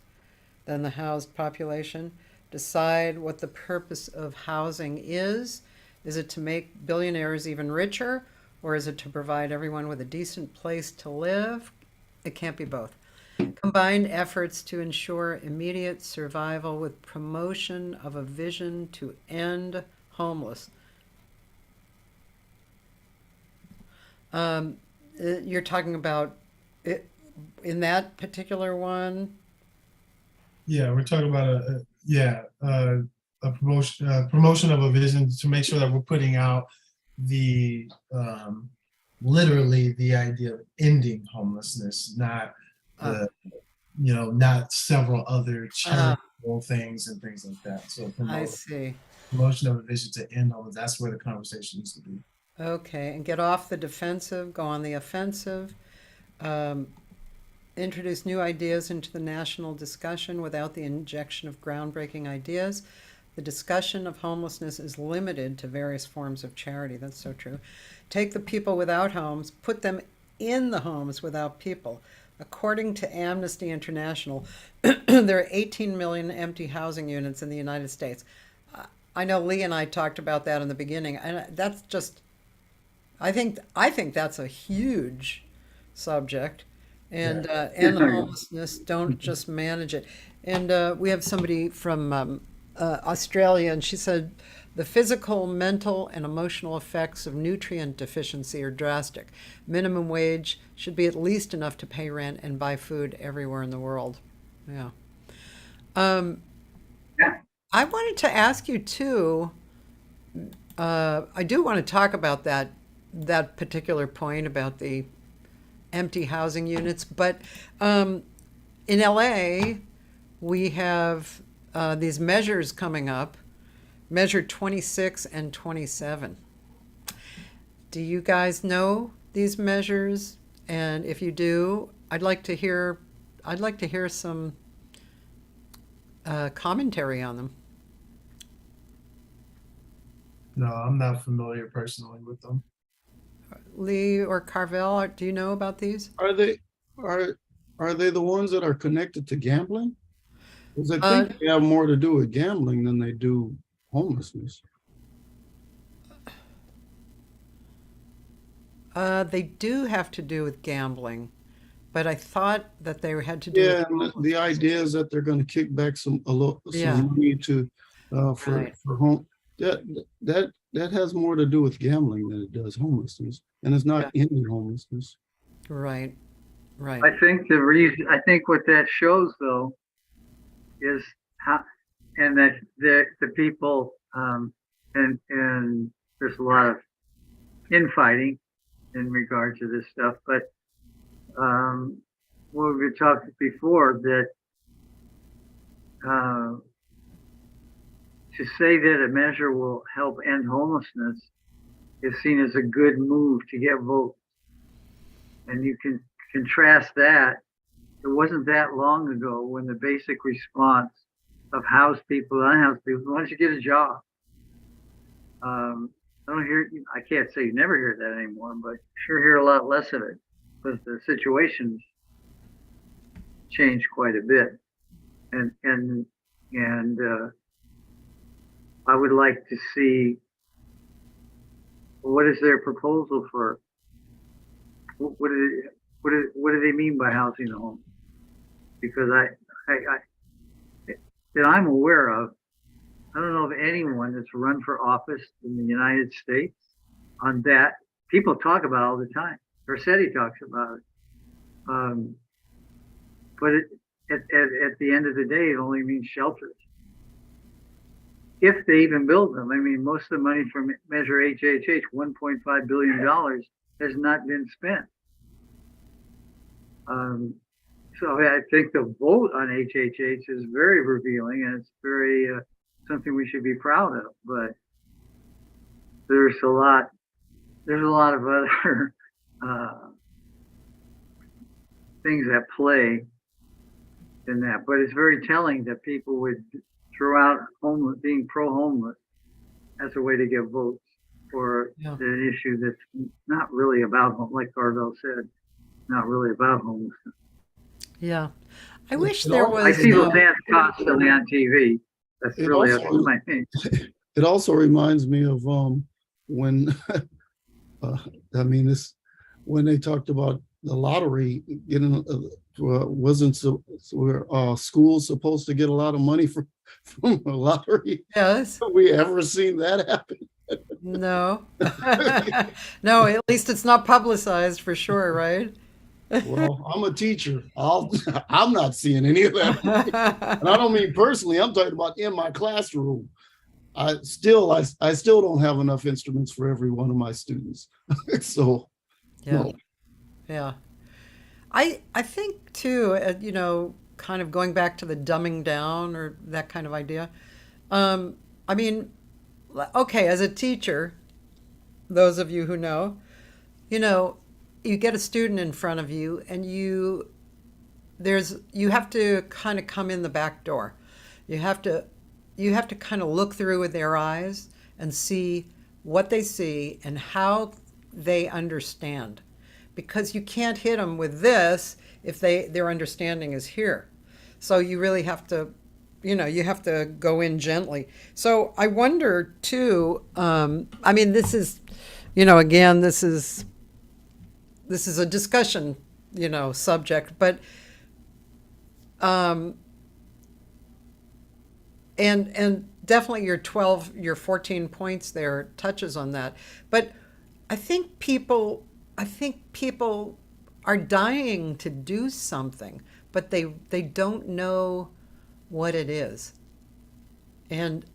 than the housed population. Decide what the purpose of housing is. Is it to make billionaires even richer, or is it to provide everyone with a decent place to live? It can't be both. Combine efforts to ensure immediate survival with promotion of a vision to end homeless. You're talking about it in that particular one? Yeah, we're talking about a promotion of a vision to make sure that we're putting out the literally the idea of ending homelessness, not not several other charitable things and things like that. So I see. promotion of a vision to end homelessness, that's where the conversation needs to be. Okay, and get off the defensive, go on the offensive. Introduce new ideas into the national discussion without the injection of groundbreaking ideas. The discussion of homelessness is limited to various forms of charity. That's so true. Take the people without homes, put them in the homes without people. According to Amnesty International, there are 18 million empty housing units in the United States. I know Lee and I talked about that in the beginning, and that's just, I think that's a huge subject. And homelessness, don't just manage it. And we have somebody from Australia, and she said the physical, mental, and emotional effects of nutrient deficiency are drastic. Minimum wage should be at least enough to pay rent and buy food everywhere in the world. Yeah. I wanted to ask you too. I do want to talk about that particular point about the empty housing units, but in LA we have these measures coming up, measure 26 and 27. Do you guys know these measures? And if you do, I'd like to hear some commentary on them. No, I'm not familiar personally with them. Lee or Carvell, do you know about these? Are they the ones that are connected to gambling? Because I think they have more to do with gambling than they do homelessness. They do have to do with gambling, but I thought that they had to do Yeah, with and the homelessness. idea is that they're going to kick back Yeah. some money to Right. for home. That has more to do with gambling than it does homelessness, and it's not ending homelessness. Right. Right. I think I think what that shows though is how, and that the people, and there's a lot of infighting in regard to this stuff, but what we've talked before, that to say that a measure will help end homelessness is seen as a good move to get votes. And you can contrast that. It wasn't that long ago when the basic response of housed people, unhoused people, why don't you get a job? I don't hear, I can't say you never hear that anymore, but sure hear a lot less of it because the situation's changed quite a bit. And I would like to see, what is their proposal for, what do they mean by housing the home? Because that I'm aware of, I don't know of anyone that's run for office in the United States on that. People talk about it all the time. Garcetti talks about it. But at the end of the day, it only means shelters. If they even build them. I mean, most of the money from Measure HHH, $1.5 billion, has not been spent. So I think the vote on HHH is very revealing, and it's very something we should be proud of. But there's a lot of other things at play in that. But it's very telling that people would throw out being pro-homeless as a way to get votes for an issue that's not really about, like Carvell said, not really about homelessness. Yeah. I wish there was. I see those ads constantly on TV. That's really my thing. It also reminds me of when I mean this when they talked about the lottery getting wasn't so were schools supposed to get a lot of money from a lottery? Yes. Have we ever seen that happen? No. No, at least it's not publicized for sure, right? Well, I'm a teacher. I'm not seeing any of that. And I don't mean personally, I'm talking about in my classroom. I still don't have enough instruments for every one of my students. So Yeah. no. Yeah. I think too, you know, kind of going back to the dumbing down or that kind of idea. I mean, okay, as a teacher, those of you who know, you get a student in front of you and you have to kind of come in the back door. You have to kind of look through with their eyes and see what they see and how they understand. Because you can't hit them with this if their understanding is here. So you really have to, you have to go in gently. So I wonder too, I mean, this is, again, this is a discussion, subject, but, and definitely your 14 points there touches on that. But I think people are dying to do something, but they don't know what it is. And,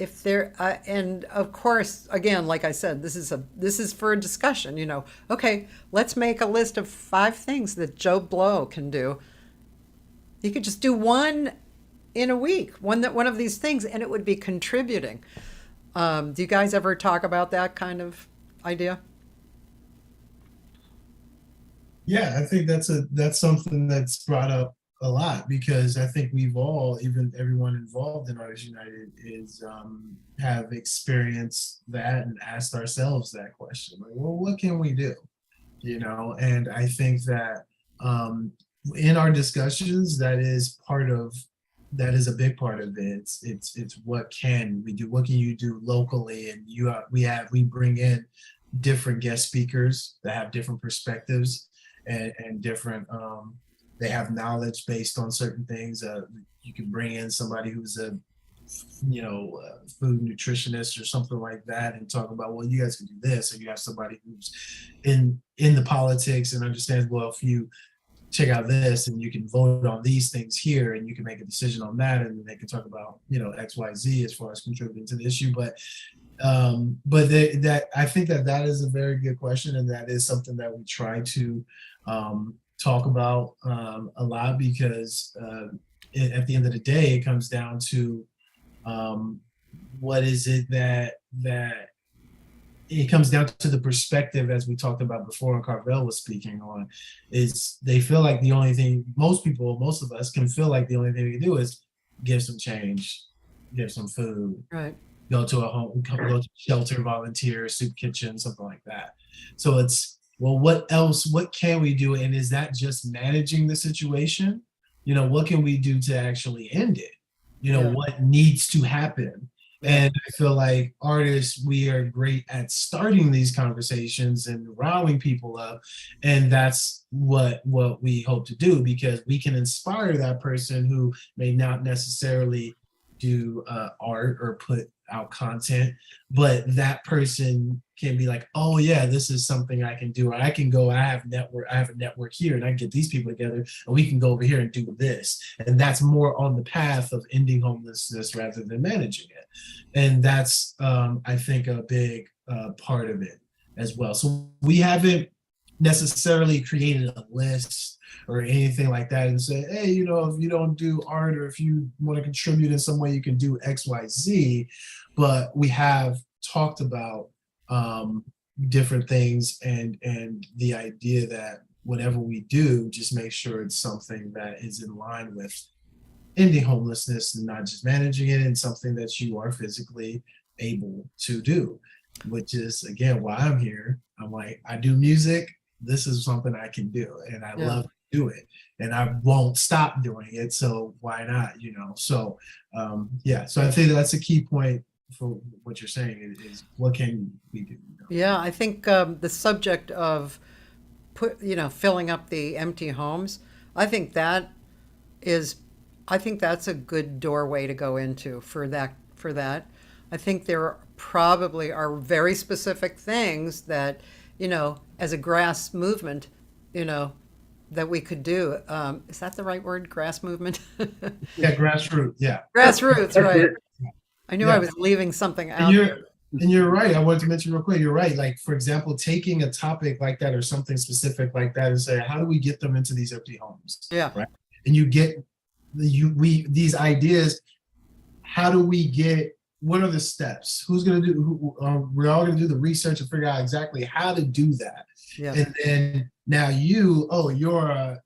if they're, and of course, again, like I said, this is for a discussion, okay, let's make a list of 5 things that Joe Blow can do. He could just do one in a week, one of these things, and it would be contributing. Do you guys ever talk about that kind of idea? Yeah, I think that's something that's brought up a lot, because I think we've all, even everyone involved in Artists United, have experienced that and asked ourselves that question, like, well, what can we do? And I think that in our discussions, that is a big part of it. It's what can we do? What can you do locally? And we bring in different guest speakers that have different perspectives and different they have knowledge based on certain things. You can bring in somebody who's a food nutritionist or something like that and talk about, well, you guys can do this. Or you have somebody who's in the politics and understands, well, if you check out this and you can vote on these things here and you can make a decision on that, and then they can talk about XYZ as far as contributing to the issue. But that I think that is a very good question, and that is something that we try to talk about a lot, because at the end of the day, it comes down to what is it that it comes down to the perspective, as we talked about before and Carvell was speaking on, is they feel like the only thing, most of us can feel like the only thing we can do is give some change, give some food, Right. go to a home, go to a shelter, volunteer, soup kitchen, something like that. So it's, well, what else, what can we do? And is that just managing the situation? What can we do to actually end it? What needs to happen? And I feel like artists, we are great at starting these conversations and riling people up. And that's what we hope to do, because we can inspire that person who may not necessarily do art or put out content, but that person can be like, oh yeah, this is something I can do. Or I can go, I have a network here, and I can get these people together and we can go over here and do this. And that's more on the path of ending homelessness rather than managing it. And that's, I think, a big part of it as well. So we haven't necessarily created a list or anything like that and say, hey, if you don't do art, or if you want to contribute in some way, you can do X, Y, Z. But we have talked about different things, and the idea that whatever we do, just make sure it's something that is in line with ending homelessness and not just managing it, and something that you are physically able to do, which is, again, why I'm here. I'm like, I do music. This is something I can do, and I love to do it, and I won't stop doing it. So why not, So so I think that's a key point for what you're saying is what can we do? Yeah, I think the subject of filling up the empty homes, I think that's a good doorway to go into for that. I think there probably are very specific things that, as a grass movement, that we could do. Is that the right word? Grass movement? Yeah, grassroots. Yeah. Grassroots, right. I knew Yeah. I was leaving something out. And you're right. I wanted to mention real quick, you're right. Like, for example, taking a topic like that or something specific like that and say, how do we get them into these empty homes? Yeah. Right. And you get these ideas. How do we get, what are the steps? Who's going to do, we're all going to do the research and figure out exactly how to do that. Yeah. And then now you're an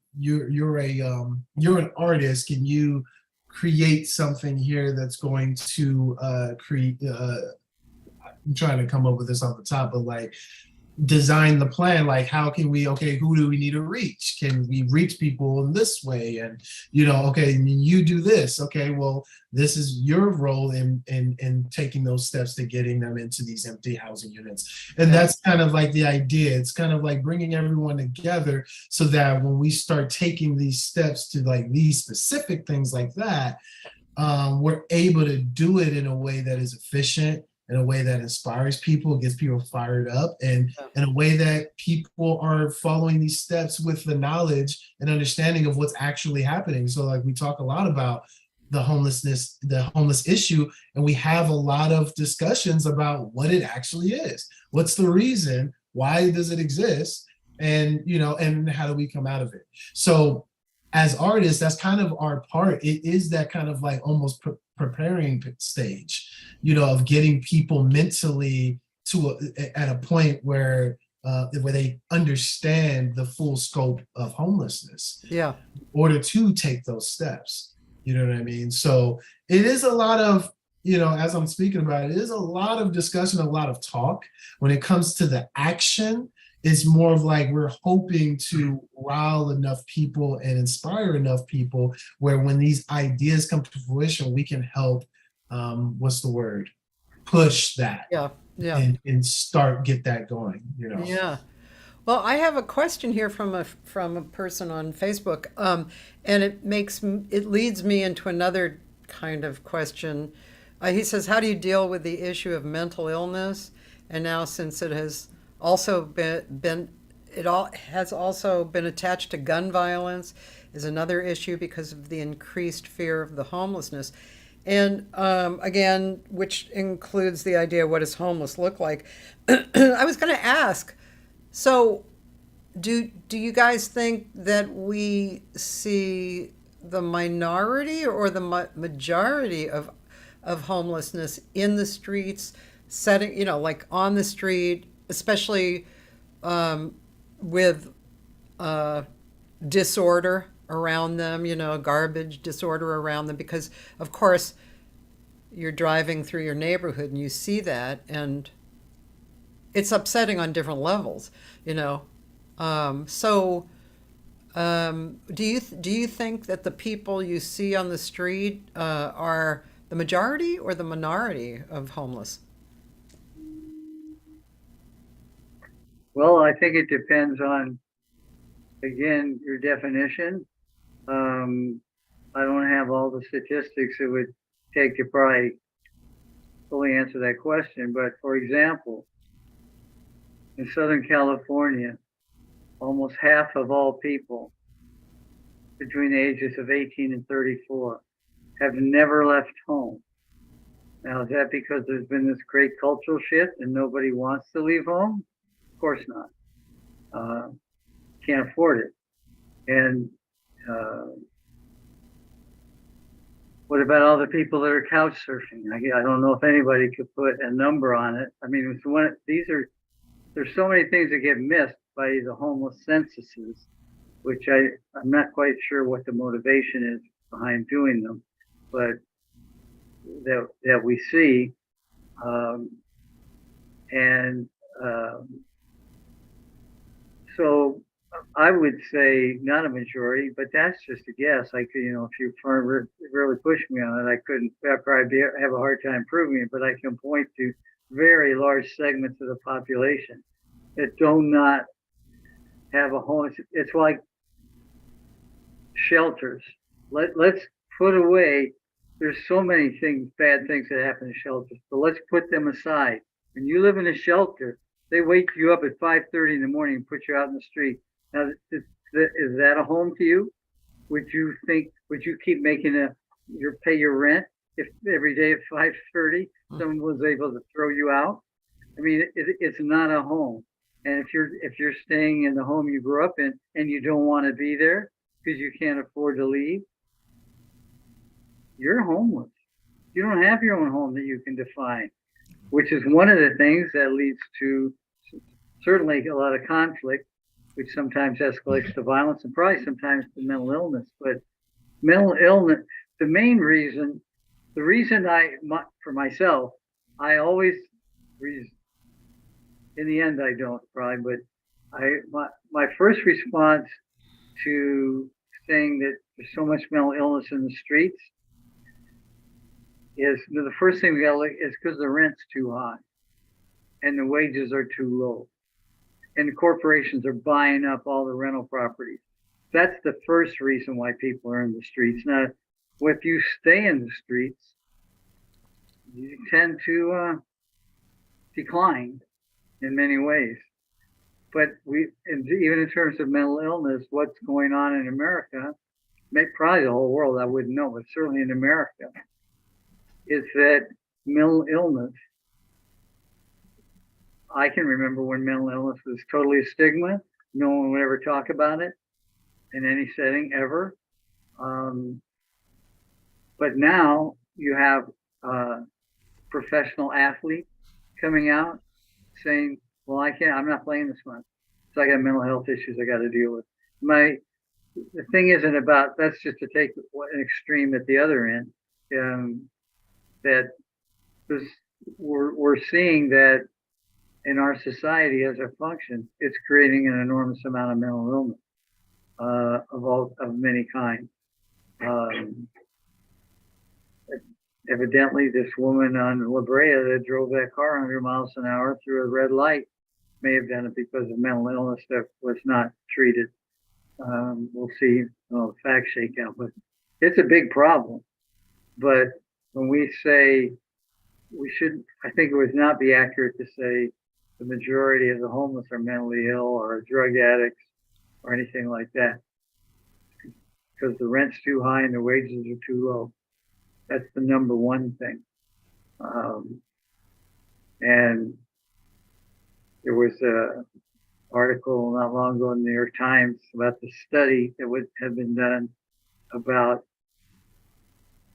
artist. Can you create something here that's going to create, I'm trying to come up with this off the top, but like design the plan, like how can we, who do we need to reach? Can we reach people in this way? And you do this. Okay, well, this is your role in taking those steps to getting them into these empty housing units. And that's kind of like the idea. It's kind of like bringing everyone together so that when we start taking these steps to like these specific things like that, we're able to do it in a way that is efficient, in a way that inspires people, gets people fired up, and in a way that people are following these steps with the knowledge and understanding of what's actually happening. So like we talk a lot about the homeless issue, and we have a lot of discussions about what it actually is. What's the reason? Why does it exist? And, and how do we come out of it? So as artists, that's kind of our part. It is that kind of like almost preparing stage, of getting people mentally at a point where they understand the full scope of homelessness. Yeah. In order to take those steps, you know what I mean? So it is a lot of, as I'm speaking about it is a lot of discussion, a lot of talk. When it comes to the action, It's more of like we're hoping to rile enough people and inspire enough people where when these ideas come to fruition, we can help, what's the word? Push that Yeah. Yeah. and get that going, you know. Yeah. Well, I have a question here from a person on Facebook, and it leads me into another kind of question. He says, "How do you deal with the issue of mental illness?" And now, since it has also has also been attached to gun violence, is another issue because of the increased fear of the homelessness, and again, which includes the idea, what does homeless look like? I was going to ask. So, do you guys think that we see the minority or the majority of homelessness in the streets, setting, like on the street, especially with disorder around them, garbage disorder around them, because of course you're driving through your neighborhood and you see that, and it's upsetting on different levels, you know. Do you think that the people you see on the street are the majority or the minority of homeless? Well, I think it depends on, again, your definition. I don't have all the statistics it would take to probably fully answer that question. But for example, in Southern California, almost half of all people between the ages of 18 and 34 have never left home. Now, is that because there's been this great cultural shift and nobody wants to leave home? Of course not. Can't afford it. And what about all the people that are couch surfing? I don't know if anybody could put a number on it. I mean, there's so many things that get missed by the homeless censuses, which I'm not quite sure what the motivation is behind doing them, but that we see. So I would say not a majority, but that's just a guess. If you really push me on it, I'd probably have a hard time proving it, but I can point to very large segments of the population that do not have a home. It's like shelters. Let's put away, there's so many bad things that happen in shelters, but let's put them aside. When you live in a shelter, they wake you up at 5:30 in the morning and put you out in the street. Now, is that a home to you? Would you keep pay your rent if every day at 5:30 someone was able to throw you out? I mean, it's not a home. And if you're staying in the home you grew up in and you don't want to be there because you can't afford to leave, you're homeless. You don't have your own home that you can define, which is one of the things that leads to certainly a lot of conflict, which sometimes escalates to violence and probably sometimes to mental illness. But mental illness, the reason for myself, I always, in the end, I don't probably, but my first response to saying that there's so much mental illness in the streets is the first thing we got to look is because the rent's too high and the wages are too low and the corporations are buying up all the rental properties. That's the first reason why people are in the streets. Now, if you stay in the streets, you tend to decline in many ways. But even in terms of mental illness, what's going on in America, probably the whole world, I wouldn't know, but certainly in America, is that mental illness, I can remember when mental illness was totally a stigma. No one would ever talk about it in any setting ever. But now you have professional athletes coming out saying, well, I'm not playing this month. So I got mental health issues I got to deal with. The thing isn't about, that's just to take an extreme at the other end, that we're seeing that in our society as a function, it's creating an enormous amount of mental illness of many kinds. Um, Evidently, this woman on La Brea that drove that car 100 miles an hour through a red light may have done it because of mental illness that was not treated. We'll see the facts shake out, but it's a big problem. But when we say we should, I think it would not be accurate to say the majority of the homeless are mentally ill or drug addicts or anything like that, because the rent's too high and the wages are too low. That's the number one thing. And there was a article not long ago in the New York Times about the study that would have been done about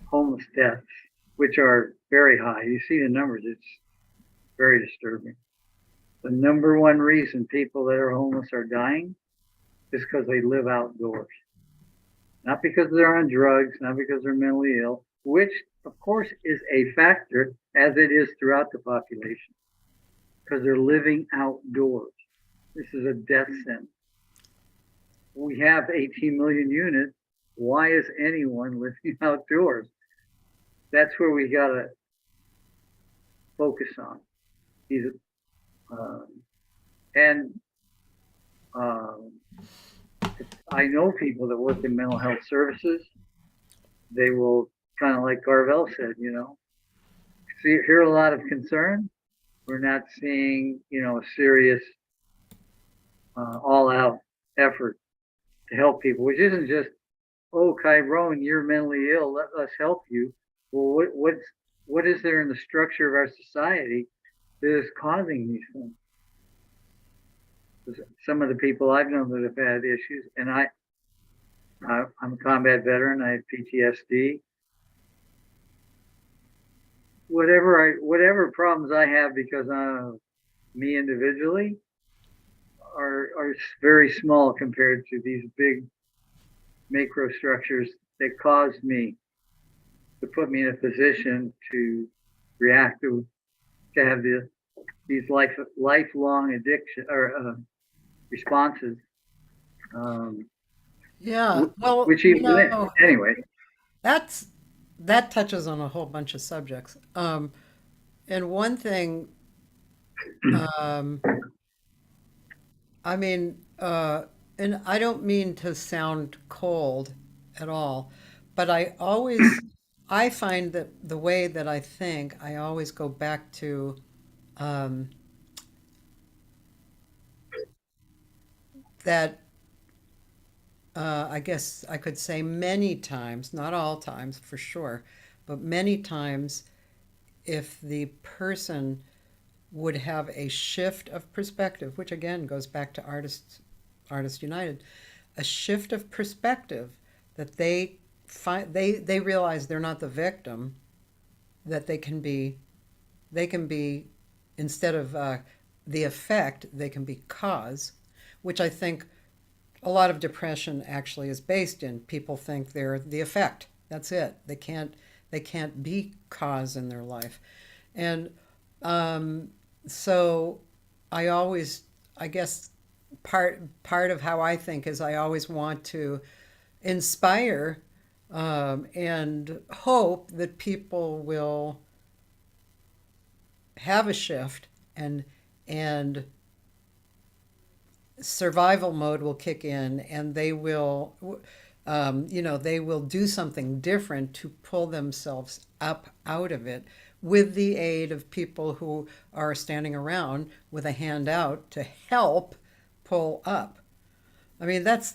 homeless deaths, which are very high. You see the numbers, it's very disturbing. The number one reason people that are homeless are dying is because they live outdoors. Not because they're on drugs, not because they're mentally ill, which of course is a factor, as it is throughout the population, because they're living outdoors. This is a death sentence. We have 18 million units. Why is anyone living outdoors? That's where we gotta focus on. I know people that work in mental health services. They will kind of like Carvell said, hear a lot of concern. We're not seeing, a serious, all-out effort to help people, which isn't just, oh, Tyrone, you're mentally ill, let us help you. Well, what is there in the structure of our society that is causing these things? Some of the people I've known that have had issues, and I'm a combat veteran, I have PTSD. Whatever problems I have because of me individually are very small compared to these big macro structures that caused me to put me in a position to react to have these lifelong addiction or responses. Yeah, well, Which even anyway. That touches on a whole bunch of subjects. And one thing, um, I mean, and I don't mean to sound cold at all, but I find that the way that I think, I always go back to um, that. I guess I could say many times, not all times for sure, but many times, if the person would have a shift of perspective, which again goes back to Artists United, a shift of perspective that they realize they're not the victim, that they can be instead of the effect, they can be cause, which I think a lot of depression actually is based in. People think they're the effect. That's it. They can't be cause in their life. And so I guess part of how I think is I always want to inspire and hope that people will have a shift and survival mode will kick in and they will they will do something different to pull themselves up out of it with the aid of people who are standing around with a hand out to help pull up. I mean, that's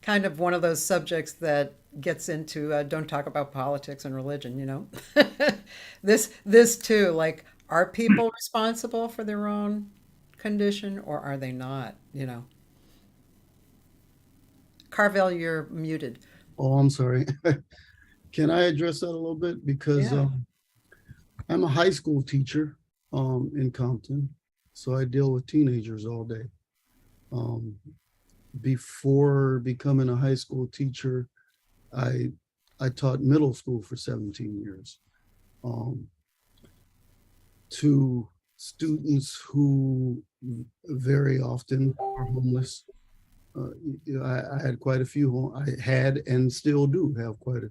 kind of one of those subjects that gets into don't talk about politics and religion. This too, like, are people responsible for their own condition or are they not? Carvel, you're muted. Oh, I'm sorry. Can I address that a little bit? Because Yeah. I'm a high school teacher in Compton, so I deal with teenagers all day. Before becoming a high school teacher, I taught middle school for 17 years. To students who very often are homeless. I had quite a few, I had and still do have quite a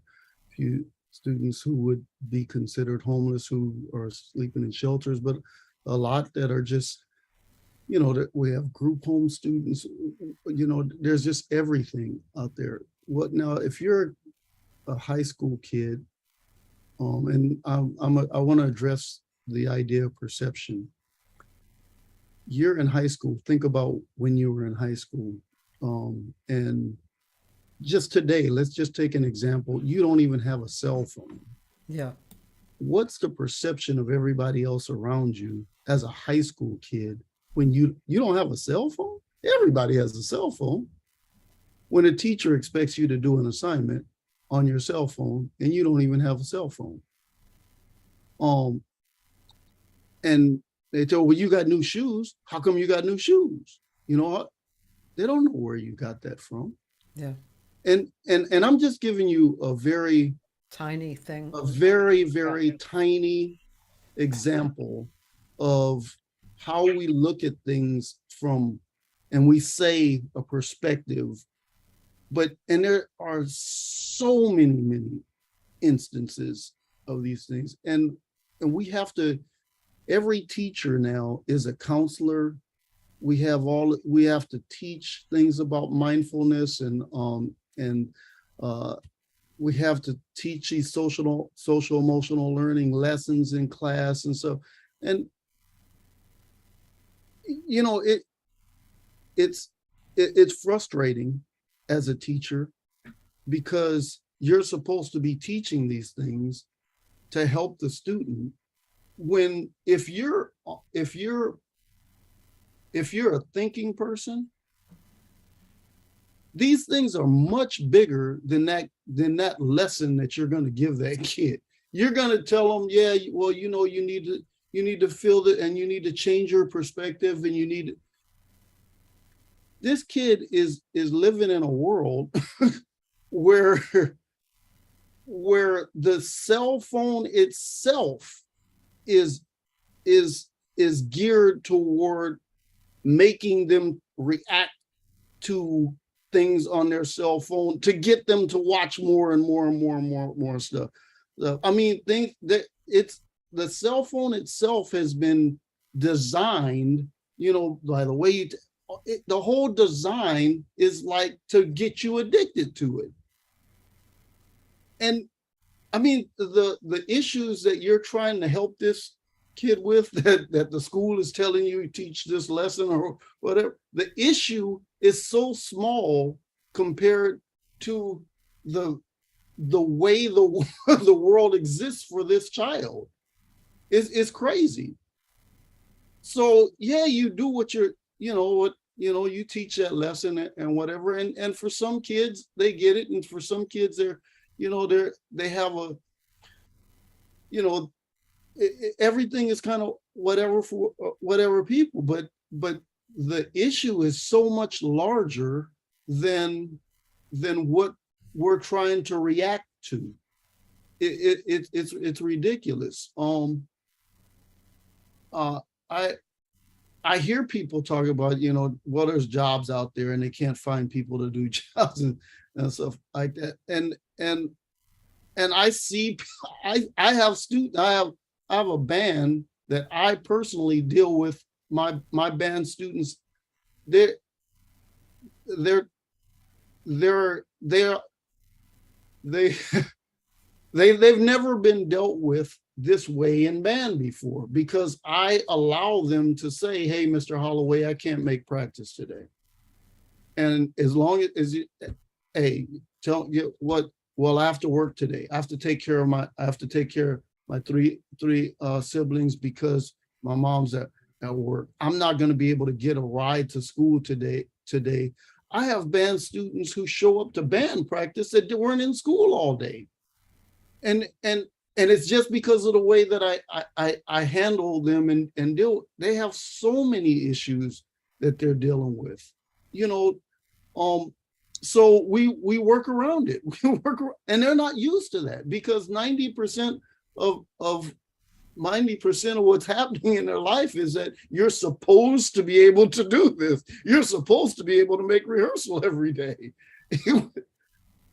few students who would be considered homeless, who are sleeping in shelters, but a lot that are just, that we have group home students, there's just everything out there. What now, if you're a high school kid, and I want to address the idea of perception. You're in high school. Think about when you were in high school. And just today, let's just take an example. You don't even have a cell phone. Yeah. What's the perception of everybody else around you as a high school kid when you don't have a cell phone? Everybody has a cell phone. When a teacher expects you to do an assignment on your cell phone and you don't even have a cell phone. And they told, well, you got new shoes. How come you got new shoes? You know what? They don't know where you got that from. Yeah. And I'm just giving you a very tiny tiny example of how we look at things from, and we say a perspective, and there are so many instances of these things. And we have to, every teacher now is a counselor. We have to teach things about mindfulness, and we have to teach these social emotional learning lessons in class and so. And it's frustrating as a teacher, because you're supposed to be teaching these things to help the student, when if you're a thinking person, these things are much bigger than that lesson that you're going to give that kid. You're going to tell them, yeah, well, you need to feel it, and you need to change your perspective, and you need to. This kid is living in a world where the cell phone itself is geared toward making them react to things on their cell phone to get them to watch more and more stuff. I mean, think that the cell phone itself has been designed, by the way the whole design is like to get you addicted to it. And I mean, the issues that you're trying to help this kid with, that the school is telling you teach this lesson or whatever, the issue is so small compared to the way the world exists for this child. It's crazy. So yeah, you do what you teach that lesson and whatever, and for some kids they get it, and for some kids they have everything is kind of whatever for whatever people, but the issue is so much larger than what we're trying to react to. It's ridiculous. I hear people talk about, well, there's jobs out there and they can't find people to do jobs and stuff like that. And I see, I have students, I have a band that I personally deal with. My band students, they've never been dealt with this way in band before, because I allow them to say, hey, Mr. Holloway, I can't make practice today. And as long as you, hey, tell you what, well, I have to work today. I have to take care of my three siblings because my mom's at work. I'm not going to be able to get a ride to school today. I have band students who show up to band practice that weren't in school all day. And it's just because of the way that I handle them and deal. They have so many issues that they're dealing with, so we work around it. And they're not used to that, because 90% of 90% of what's happening in their life is that you're supposed to be able to do this. You're supposed to be able to make rehearsal every day.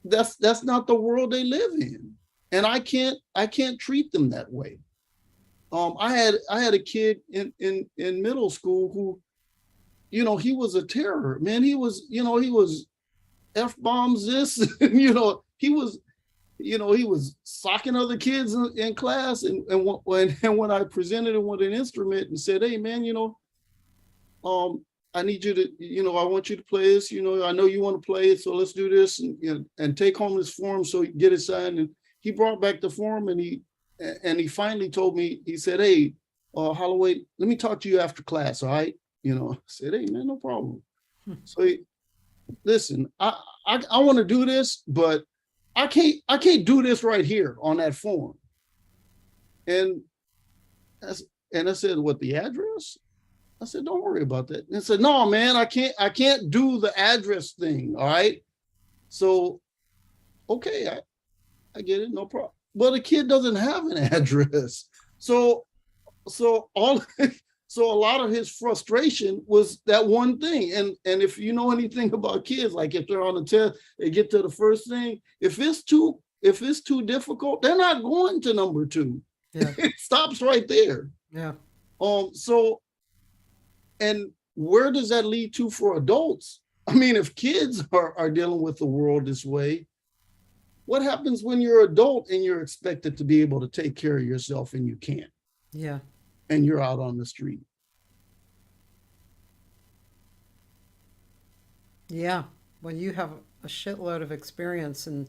That's not the world they live in. And I can't treat them that way. I had a kid in middle school who, he was a terror, man. He was F-bombs this, and, he was socking other kids in class. And when I presented him with an instrument and said, hey man, I need you to, I want you to play this, I know you want to play it, so let's do this, and take home this form so you get it signed. And he brought back the form, and he finally told me, he said, hey, Holloway, let me talk to you after class, all right? I said, hey man, no problem. So listen, I want to do this, but I can't do this right here on that form. And I said, what, the address? I said, don't worry about that. And I said, no, man, I can't do the address thing. All right. So, okay, I get it, no problem. But the kid doesn't have an address. So a lot of his frustration was that one thing. And if you know anything about kids, like if they're on the test, they get to the first thing. If it's too difficult, they're not going to number 2. Yeah. It stops right there. Yeah. So, and where does that lead to for adults? I mean, if kids are dealing with the world this way, what happens when you're an adult and you're expected to be able to take care of yourself and you can't? Yeah. And you're out on the street. Yeah. Well, you have a shitload of experience in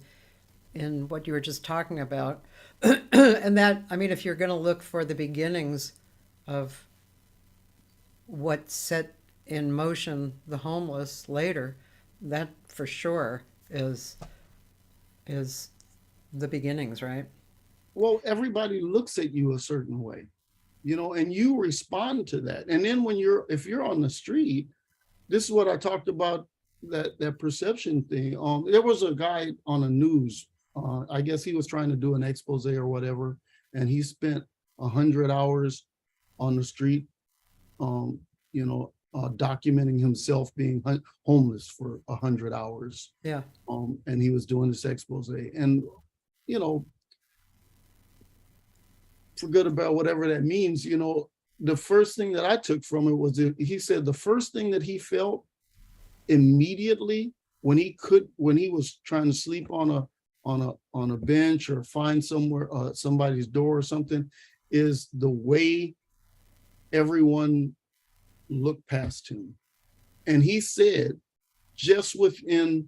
what you were just talking about. And that, I mean, if you're going to look for the beginnings of what set in motion the homeless later, that for sure is the beginnings, right? Well, everybody looks at you a certain way, and you respond to that. And then if you're on the street, this is what I talked about, that perception thing. There was a guy on the news, I guess he was trying to do an expose or whatever, and he spent 100 hours on the street, documenting himself being homeless for 100 hours. Yeah. And he was doing this expose, and forget about whatever that means. The first thing that I took from it was he said the first thing that he felt immediately when he was trying to sleep on a bench or find somewhere, somebody's door or something, is the way everyone looked past him. And he said just within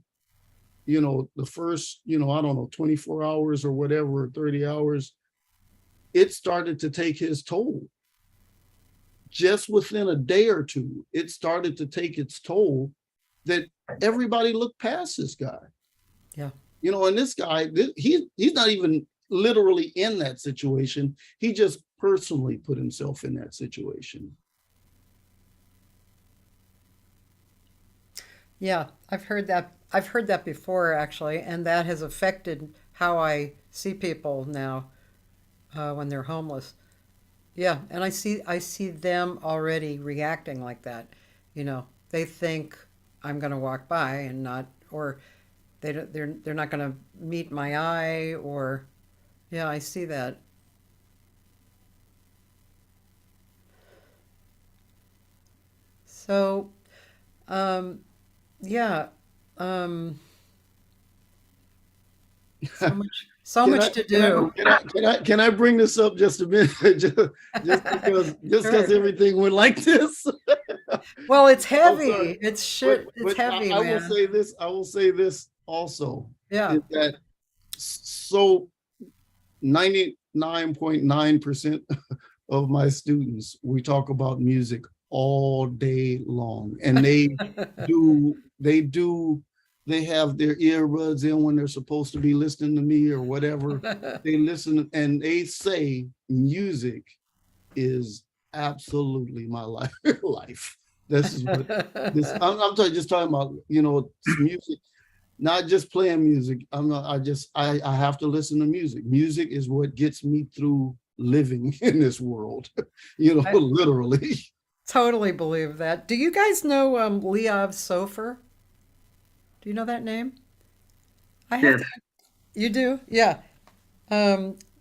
the first, I don't know, 24 hours or whatever, 30 hours, it started to take his toll. Just within a day or two, it started to take its toll, that everybody looked past this guy. Yeah. And this guy, he's not even literally in that situation. He just personally put himself in that situation. Yeah, I've heard that before, actually, and that has affected how I see people now when they're homeless. Yeah, and I see them already reacting like that. They think I'm going to walk by and not, or they're not going to meet my eye, or yeah, I see that. So, yeah. So much to do. Can I bring this up just a minute? just because everything went like this. Well, it's heavy. It's shit. It's heavy, I man. will say this also. Yeah. Is that so 99.9% of my students, we talk about music all day long, and they have their earbuds in when they're supposed to be listening to me or whatever. They listen and they say music is absolutely my life. This is what this. I'm just talking about, music, not just playing music. I have to listen to music. Music is what gets me through living in this world, literally. Totally believe that. Do you guys know Leov Sofer? Do you know that name? I have Yes. to, you do? Yeah.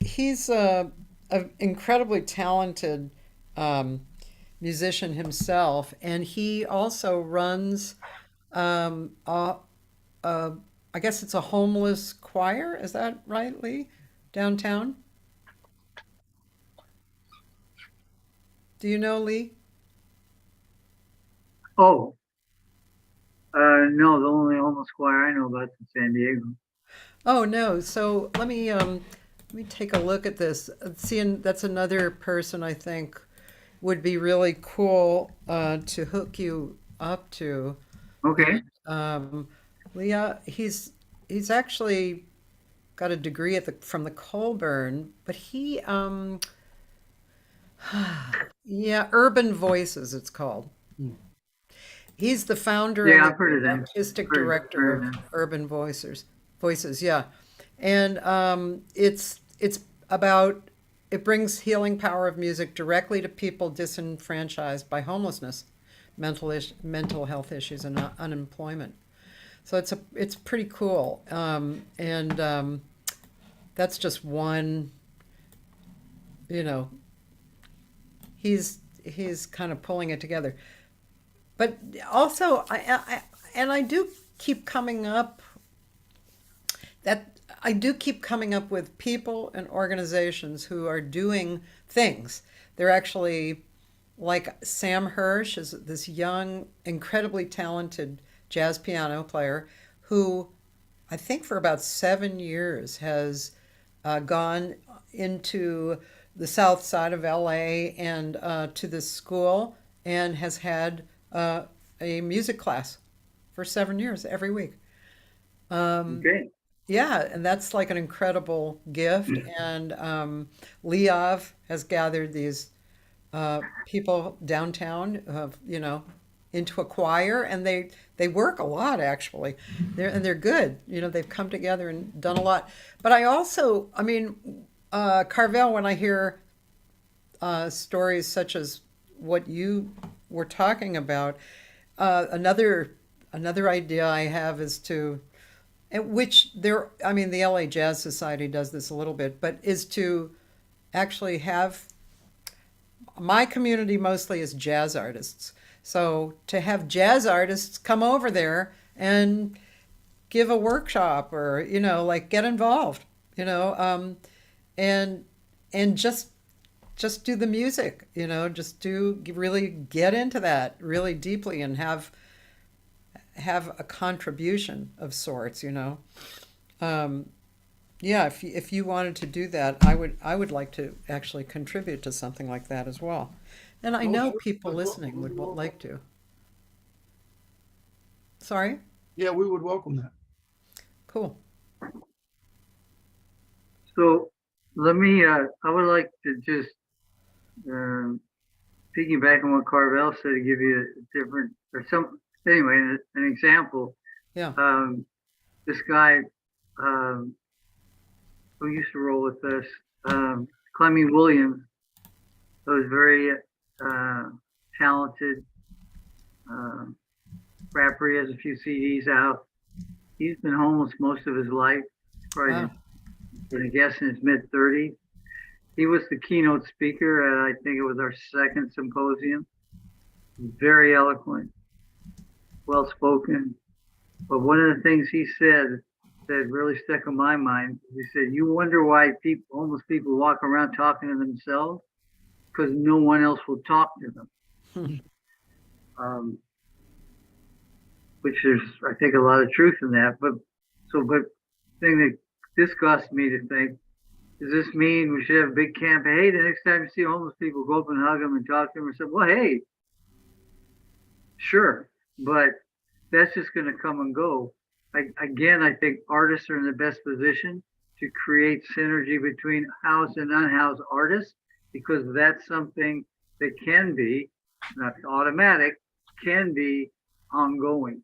He's an incredibly talented musician himself, and he also runs, um, a, a, I guess it's a homeless choir. Is that right, Lee? Downtown? Do you know Lee? Oh, no, the only homeless choir I know about is in San Diego. Oh no. So let me take a look at this. See, and that's another person I think would be really cool to hook you up to. Okay. Um, Leah, he's actually got a degree at the from the Colburn, but he yeah, Urban Voices it's called. He's the founder and Yeah, the I've heard of them. artistic director Heard of of them. Urban Voices. Voices, yeah, and it's about it brings healing power of music directly to people disenfranchised by homelessness, mental health issues, and unemployment. So it's pretty cool, and that's just one. You know, he's kind of pulling it together. But also, I do keep coming up that I do keep coming up with people and organizations who are doing things. They're actually like Sam Hirsch is this young, incredibly talented jazz piano player who I think for about 7 years has gone into the south side of LA and to this school and has had a music class for 7 years every week. Okay. Yeah, and that's like an incredible gift. And Leov has gathered these people downtown, into a choir, and they work a lot actually. They're good. They've come together and done a lot. But I also, I mean, Carvell, when I hear stories such as what you were talking about, another idea I have is to which there, I mean, the LA Jazz Society does this a little bit, but is to actually have my community mostly is jazz artists. So to have jazz artists come over there and give a workshop or, like get involved, and just do the music, just do really get into that really deeply and have a contribution of sorts. Yeah, if you wanted to do that, I would like to actually contribute to something like that as well. And I Oh, know sure. people We'd wel- listening we'd would welcome- like to. Sorry? Yeah, we would welcome that. Cool. So I would like to just um, piggyback on what Carvell said to give you a different, anyway, an example. Yeah. This guy um, who used to roll with us, Clemmy Williams, who was very talented uh, rapper. He has a few CDs out. He's been homeless most of his life, probably, Wow. I guess, in his mid-30s. He was the keynote speaker at, I think it was our second symposium. Very eloquent, well-spoken. But one of the things he said that really stuck in my mind, he said, "You wonder why homeless people walk around talking to themselves? Because no one else will talk to them." um, which there's, I think, a lot of truth in that. But thing that disgusts me to think, does this mean we should have a big campaign? Hey, the next time you see homeless people, go up and hug them and talk to them and say, well, hey, sure. But that's just going to come and go. Again, I think artists are in the best position to create synergy between housed and unhoused artists, because that's something that can be, not automatic, can be ongoing.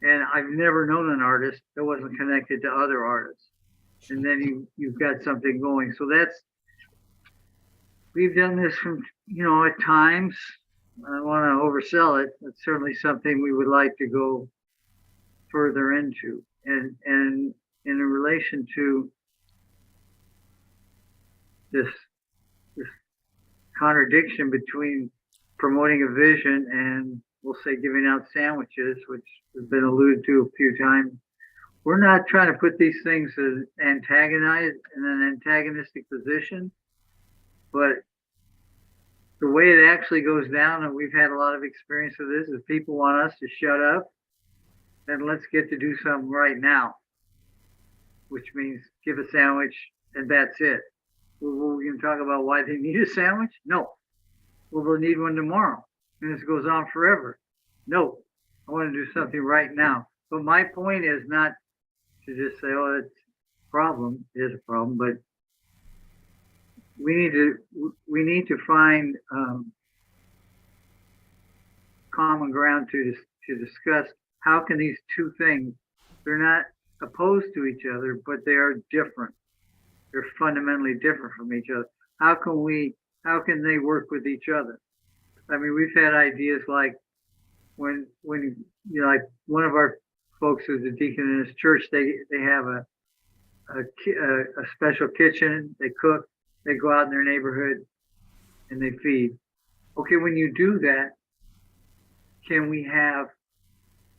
And I've never known an artist that wasn't connected to other artists. And then you've got something going. So we've done this from, at times. I don't want to oversell it. It's certainly something we would like to go further into. And in relation to this contradiction between promoting a vision and, we'll say, giving out sandwiches, which has been alluded to a few times. We're not trying to put these things as antagonized in an antagonistic position, but the way it actually goes down, and we've had a lot of experience with this, is people want us to shut up and let's get to do something right now, which means give a sandwich and that's it. Well, we're going to talk about why they need a sandwich? No. Well, they'll need one tomorrow. And this goes on forever. No, I want to do something right now. But my point is not to just say, oh, it's a problem. It is a problem, but we need to find common ground to discuss how can these two things, they're not opposed to each other, but they are different. They're fundamentally different from each other. How can they work with each other? I mean, we've had ideas like when like one of our folks who's a deacon in his church, they have a special kitchen, they cook, they go out in their neighborhood and they feed. Okay, when you do that, can we have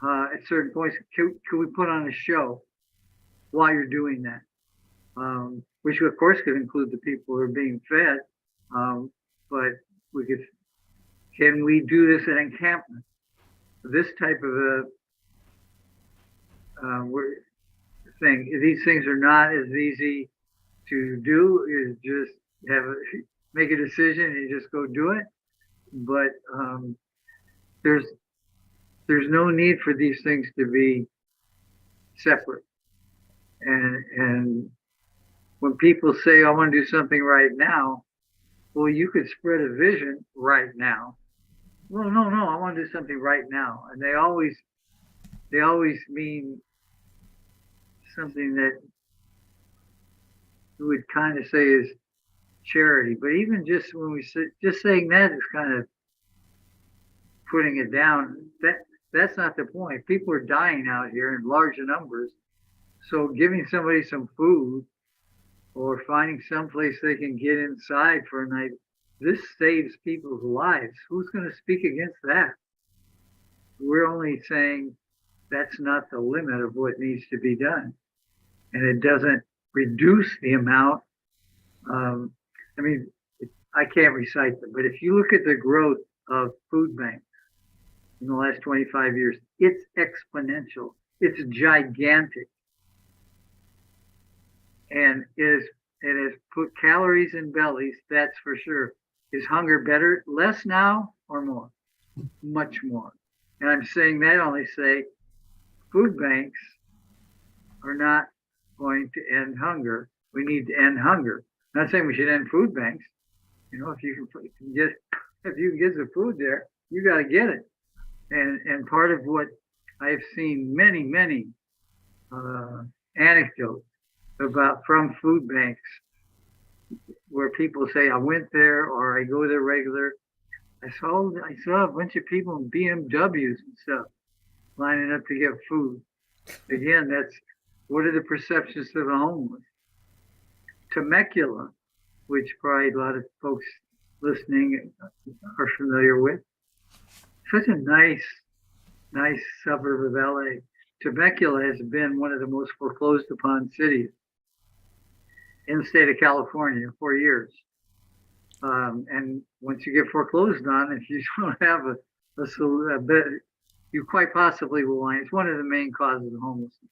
at certain points, can we put on a show while you're doing that? Which of course could include the people who are being fed, but can we do this at encampment? This type of a thing. These things are not as easy to do. Is just make a decision and you just go do it. But there's no need for these things to be separate. And when people say, I want to do something right now, well, you could spread a vision right now. Well, no, I want to do something right now. And they always mean something that we would kind of say is charity. But even just when we say, just saying that is kind of putting it down. That's not the point. People are dying out here in large numbers. So giving somebody some food or finding someplace they can get inside for a night, this saves people's lives. Who's going to speak against that? We're only saying that's not the limit of what needs to be done. And it doesn't reduce the amount. I mean, I can't recite them, but if you look at the growth of food banks in the last 25 years, it's exponential. It's gigantic. And it has put calories in bellies, that's for sure. Is hunger better, less now or more? Much more. And I'm saying that only say food banks are not going to end hunger. We need to end hunger. I'm not saying we should end food banks. You know, if you can get the food there, you got to get it. And part of what I've seen many anecdotes about from food banks where people say I went there or I go there regular. I saw a bunch of people in BMWs and stuff lining up to get food. Again, that's what are the perceptions of the homeless? Temecula, which probably a lot of folks listening are familiar with. Such a nice suburb of LA. Temecula has been one of the most foreclosed upon cities in the state of California for years. And once you get foreclosed on, if you don't have a bed, you quite possibly will line. It's one of the main causes of homelessness.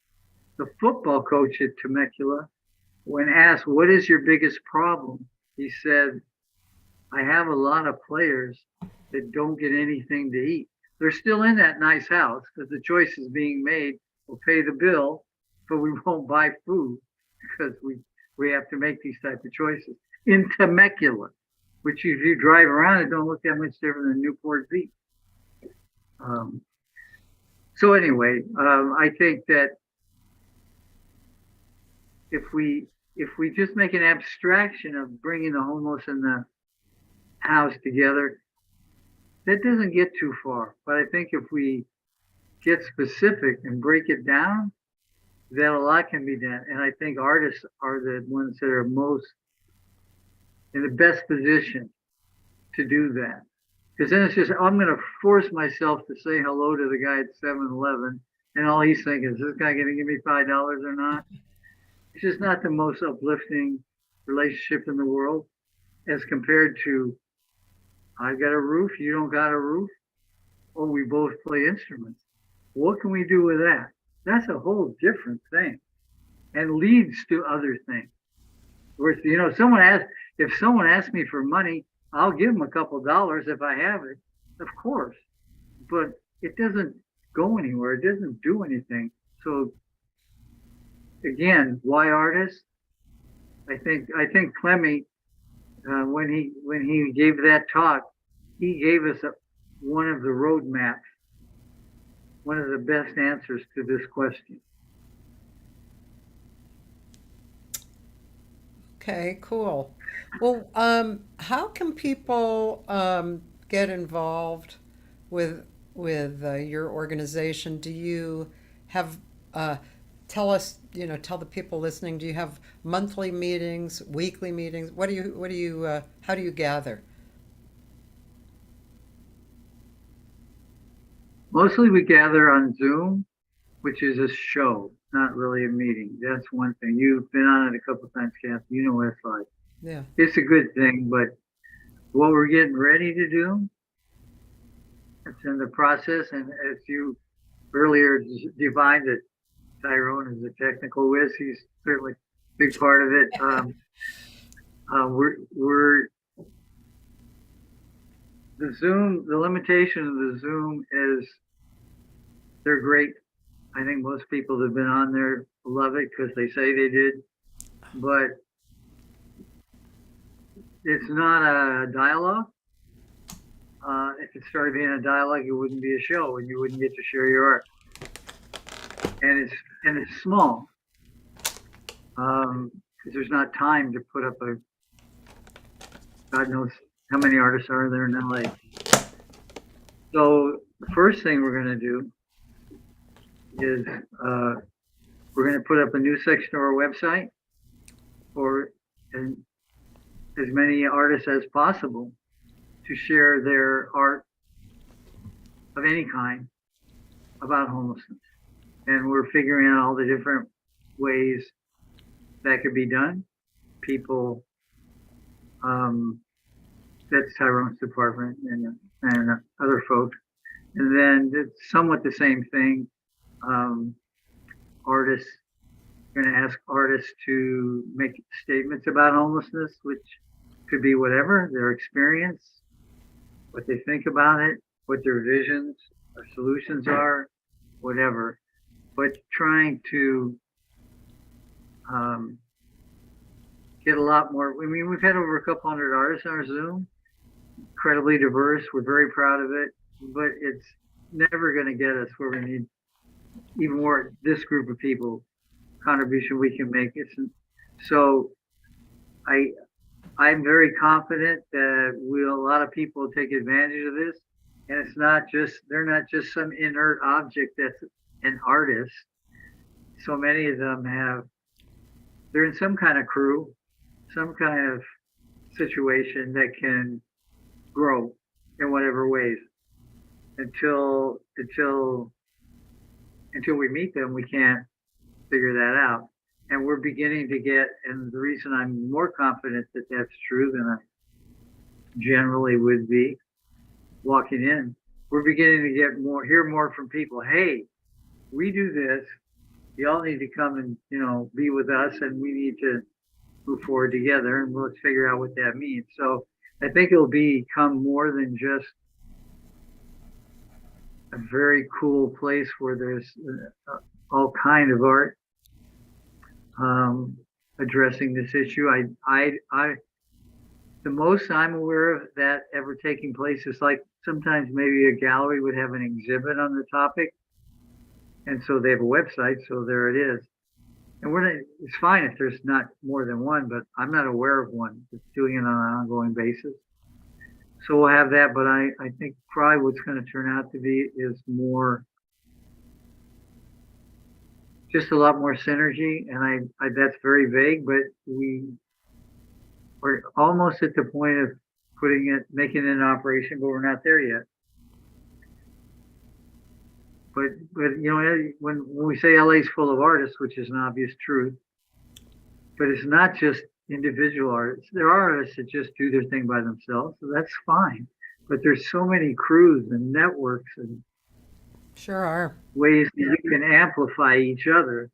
The football coach at Temecula, when asked, what is your biggest problem? He said, I have a lot of players that don't get anything to eat. They're still in that nice house because the choice is being made. We'll pay the bill, but we won't buy food because we have to make these type of choices. In Temecula, which if you drive around, it don't look that much different than Newport Beach. So anyway, I think that if we just make an abstraction of bringing the homeless and house together. That doesn't get too far. But I think if we get specific and break it down, then a lot can be done. And I think artists are the ones that are most in the best position to do that. Because then it's just, I'm going to force myself to say hello to the guy at 7-Eleven, and all he's thinking is, this guy going to give me $5 or not? It's just not the most uplifting relationship in the world as compared to, I've got a roof, you don't got a roof, or we both play instruments. What can we do with that? That's a whole different thing and leads to other things. Where, you know, if someone asks me for money, I'll give them a couple dollars if I have it, of course. But it doesn't go anywhere. It doesn't do anything. So again, why artists? I think Clemmy, when he gave that talk, he gave us one of the roadmaps, one of the best answers to this question. Okay, cool. Well, how can people get involved with your organization? Do you have tell us, tell the people listening, do you have monthly meetings, weekly meetings? How do you gather? Mostly we gather on Zoom, which is a show, not really a meeting. That's one thing. You've been on it a couple of times, Cathy. You know what it's like. Yeah. It's a good thing, but what we're getting ready to do, it's in the process. And as you earlier defined it, Tyrone is a technical whiz. He's certainly a big part of it. The Zoom, the limitation of the Zoom is they're great. I think most people that have been on there love it because they say they did, but it's not a dialogue. If it started being a dialogue, it wouldn't be a show, and you wouldn't get to share your art. And it's small, because there's not time to put up God knows how many artists are there in LA. So the first thing we're going to do is we're going to put up a new section of our website for as many artists as possible to share their art of any kind about homelessness. And we're figuring out all the different ways that could be done. People, that's Tyrone's department and other folks. And then it's somewhat the same thing. Artists, going to ask artists to make statements about homelessness, which could be whatever, their experience, what they think about it, what their visions or solutions are, whatever. But trying to get a lot more. I mean, we've had over a couple hundred artists on our Zoom, incredibly diverse. We're very proud of it, but it's never going to get us where we need even more. This group of people contribution we can make. So I'm very confident that a lot of people will take advantage of this, and they're not just some inert object that's an artist. So many of them they're in some kind of crew, some kind of situation that can grow in whatever ways. Until we meet them, we can't figure that out. And we're beginning to get, and the reason I'm more confident that that's true than I generally would be walking in, we're beginning to hear more from people. Hey, we do this. Y'all need to come and, be with us, and we need to move forward together, and let's figure out what that means. So I think it'll become more than just a very cool place where there's all kind of art addressing this issue. The most I'm aware of that ever taking place is like sometimes maybe a gallery would have an exhibit on the topic, and so they have a website, so there it is. And it's fine if there's not more than one, but I'm not aware of one that's doing it on an ongoing basis. So we'll have that, but I think probably what's going to turn out to be is more, just a lot more synergy. And that's very vague, but we're almost at the point of making it an operation, but we're not there yet. But you know, when we say LA's full of artists, which is an obvious truth, but it's not just individual artists. There are artists that just do their thing by themselves, so that's fine. But there's so many crews and networks and Sure are. ways that you can amplify each other.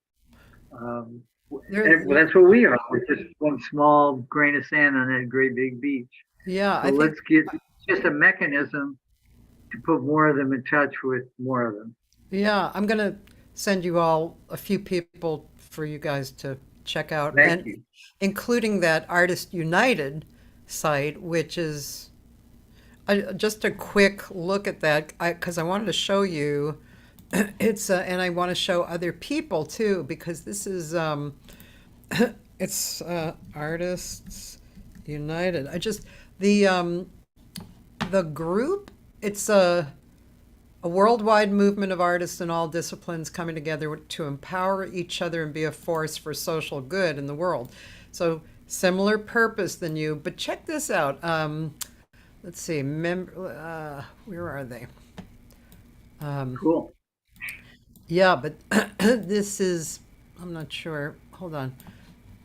There- And that's what we are. We're just one small grain of sand on that great big beach. Yeah, So let's get just a mechanism to put more of them in touch with more of them. yeah, I'm gonna send you all a few people for you guys to check out, Thank and you. including that Artist United site, which is just a quick look at that, because I wanted to show you. It's and I want to show other people too, because this is it's Artists United. The group. It's a worldwide movement of artists in all disciplines coming together to empower each other and be a force for social good in the world. So similar purpose than you, but check this out. Let's see, where are they? Cool. Yeah, but this is, I'm not sure. Hold on.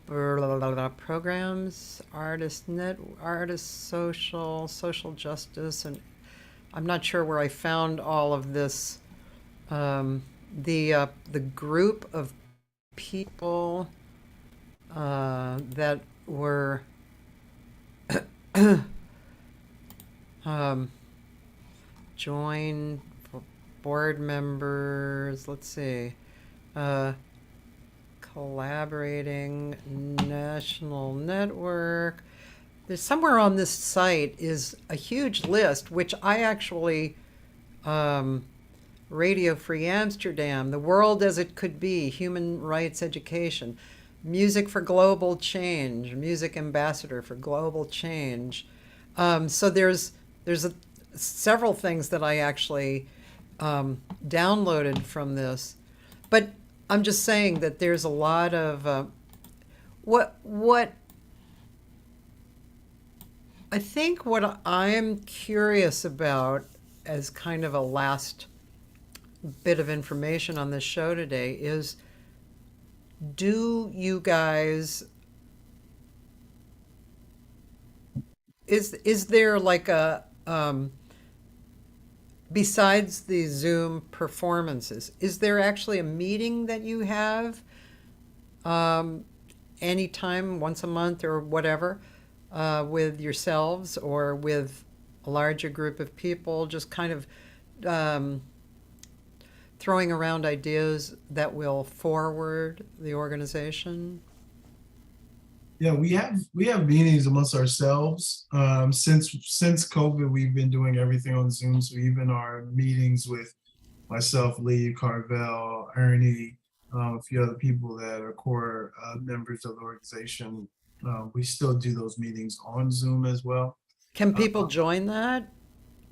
Programs, artist, social justice, and I'm not sure where I found all of this. The group of people that were joined, board members. Let's see. Collaborating national network. There's somewhere on this site is a huge list, which I actually, Radio Free Amsterdam, The World as It Could Be, Human Rights Education, Music for Global Change, Music Ambassador for Global Change. So there's several things that I actually downloaded from this, but I'm just saying that there's a lot of what I think what I'm curious about as kind of a last bit of information on this show today is, do you guys, is there like a besides the Zoom performances, is there actually a meeting that you have anytime, once a month or whatever, with yourselves or with a larger group of people, just kind of throwing around ideas that will forward the organization? Yeah, we have meetings amongst ourselves. Since COVID, we've been doing everything on Zoom. So even our meetings with myself, Lee, Carvell, Ernie, a few other people that are core members of the organization, we still do those meetings on Zoom as well. Can people join that?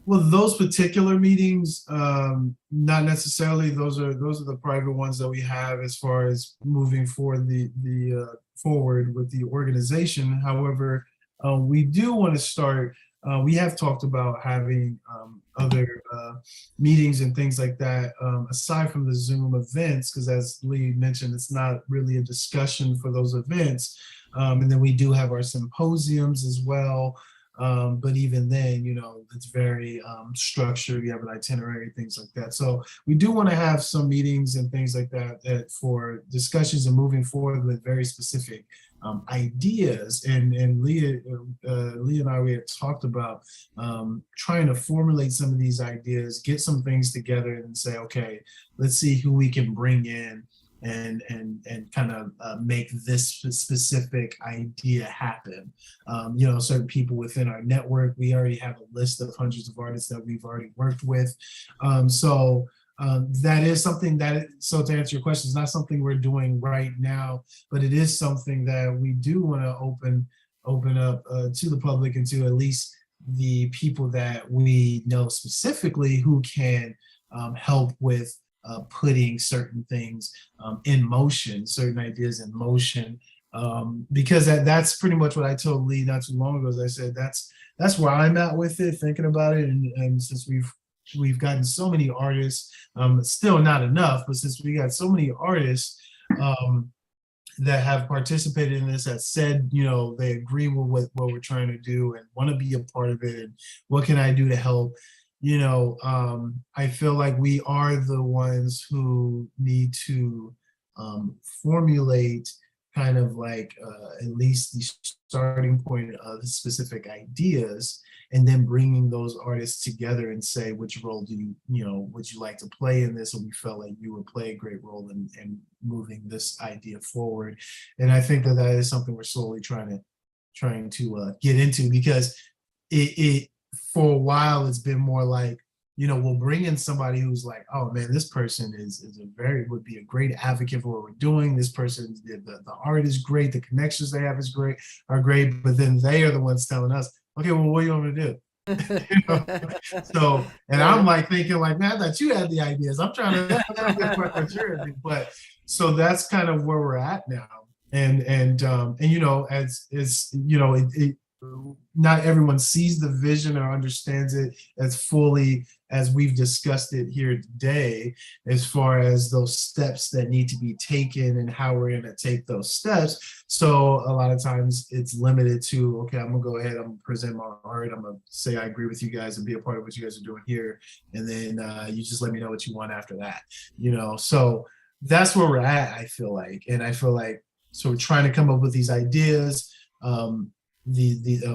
Well, those particular meetings, not necessarily. Those are the private ones that we have as far as moving forward forward with the organization. However, we do want to start. We have talked about having other meetings and things like that aside from the Zoom events, because as Lee mentioned, it's not really a discussion for those events. And then we do have our symposiums as well. But even then, it's very structured. We have an itinerary, things like that. So we do want to have some meetings and things like that for discussions and moving forward with very specific ideas. And Lee and I, we had talked about trying to formulate some of these ideas, get some things together and say, okay, let's see who we can bring in and kind of make this specific idea happen. Certain people within our network, we already have a list of hundreds of artists that we've already worked with. That is something so to answer your question, it's not something we're doing right now, but it is something that we do want to open up to the public and to at least the people that we know specifically who can help with putting certain things in motion, certain ideas in motion. Because that's pretty much what I told Lee not too long ago. As I said, that's where I'm at with it, thinking about it. And since we've gotten so many artists, still not enough, but since we got so many artists that have participated in this, that said, they agree with what we're trying to do and want to be a part of it, and what can I do to help? I feel like we are the ones who need to formulate kind of like at least the starting point of specific ideas, and then bringing those artists together and say, which role would you like to play in this? And we felt like you would play a great role in moving this idea forward. And I think that is something we're slowly trying to get into, because it for a while it's been more like, we'll bring in somebody who's like, oh man, this person would be a great advocate for what we're doing. This person, the art is great, the connections they have are great, but then they are the ones telling us, okay, well, what do you want me to do? So, and I'm like thinking like, man, I thought you had the ideas. I'm trying to get what you're doing. But so that's kind of where we're at now. And not everyone sees the vision or understands it as fully as we've discussed it here today, as far as those steps that need to be taken and how we're going to take those steps. So a lot of times it's limited to, okay, I'm gonna go ahead, I'm gonna present my art, I'm gonna say I agree with you guys and be a part of what you guys are doing here, and then you just let me know what you want after that. So that's where we're at, I feel like. And I feel like, so we're trying to come up with these ideas, a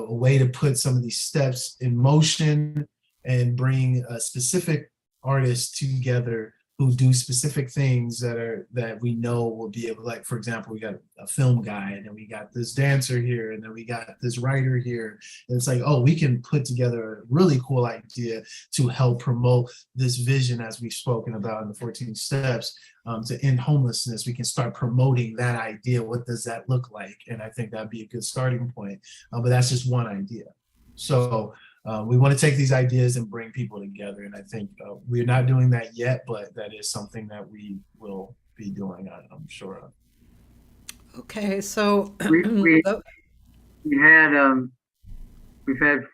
way to put some of these steps in motion and bring specific artists together who do specific things that we know will be able, like, for example, we got a film guy, and then we got this dancer here, and then we got this writer here. And it's like, oh, we can put together a really cool idea to help promote this vision, as we've spoken about in the 14 steps, to end homelessness. We can start promoting that idea. What does that look like? And I think that'd be a good starting point. But that's just one idea. So we want to take these ideas and bring people together. And I think we're not doing that yet, but that is something that we will be doing, I'm sure of. Okay, so we've had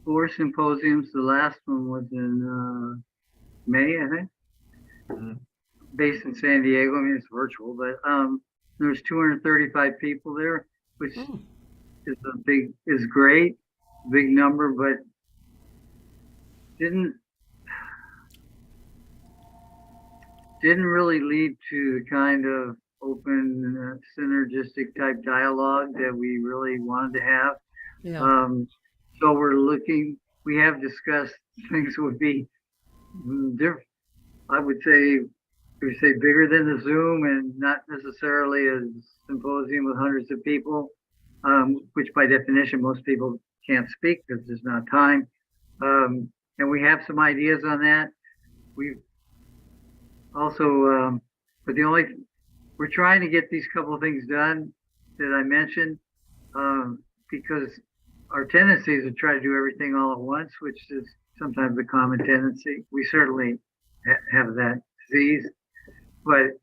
4 symposiums. The last one was in May, I think. Mm-hmm. Based in San Diego. I mean, it's virtual, but there's 235 people there, which is great, big number, but didn't really lead to kind of open synergistic type dialogue that we really wanted to have. yeah. So we have discussed things would be different. I would say bigger than the Zoom, and not necessarily a symposium with hundreds of people, which by definition most people can't speak because there's not time. And we have some ideas on that. We've also, but we're trying to get these couple of things done that I mentioned, because our tendency is to try to do everything all at once, which is sometimes a common tendency. We certainly have that disease, but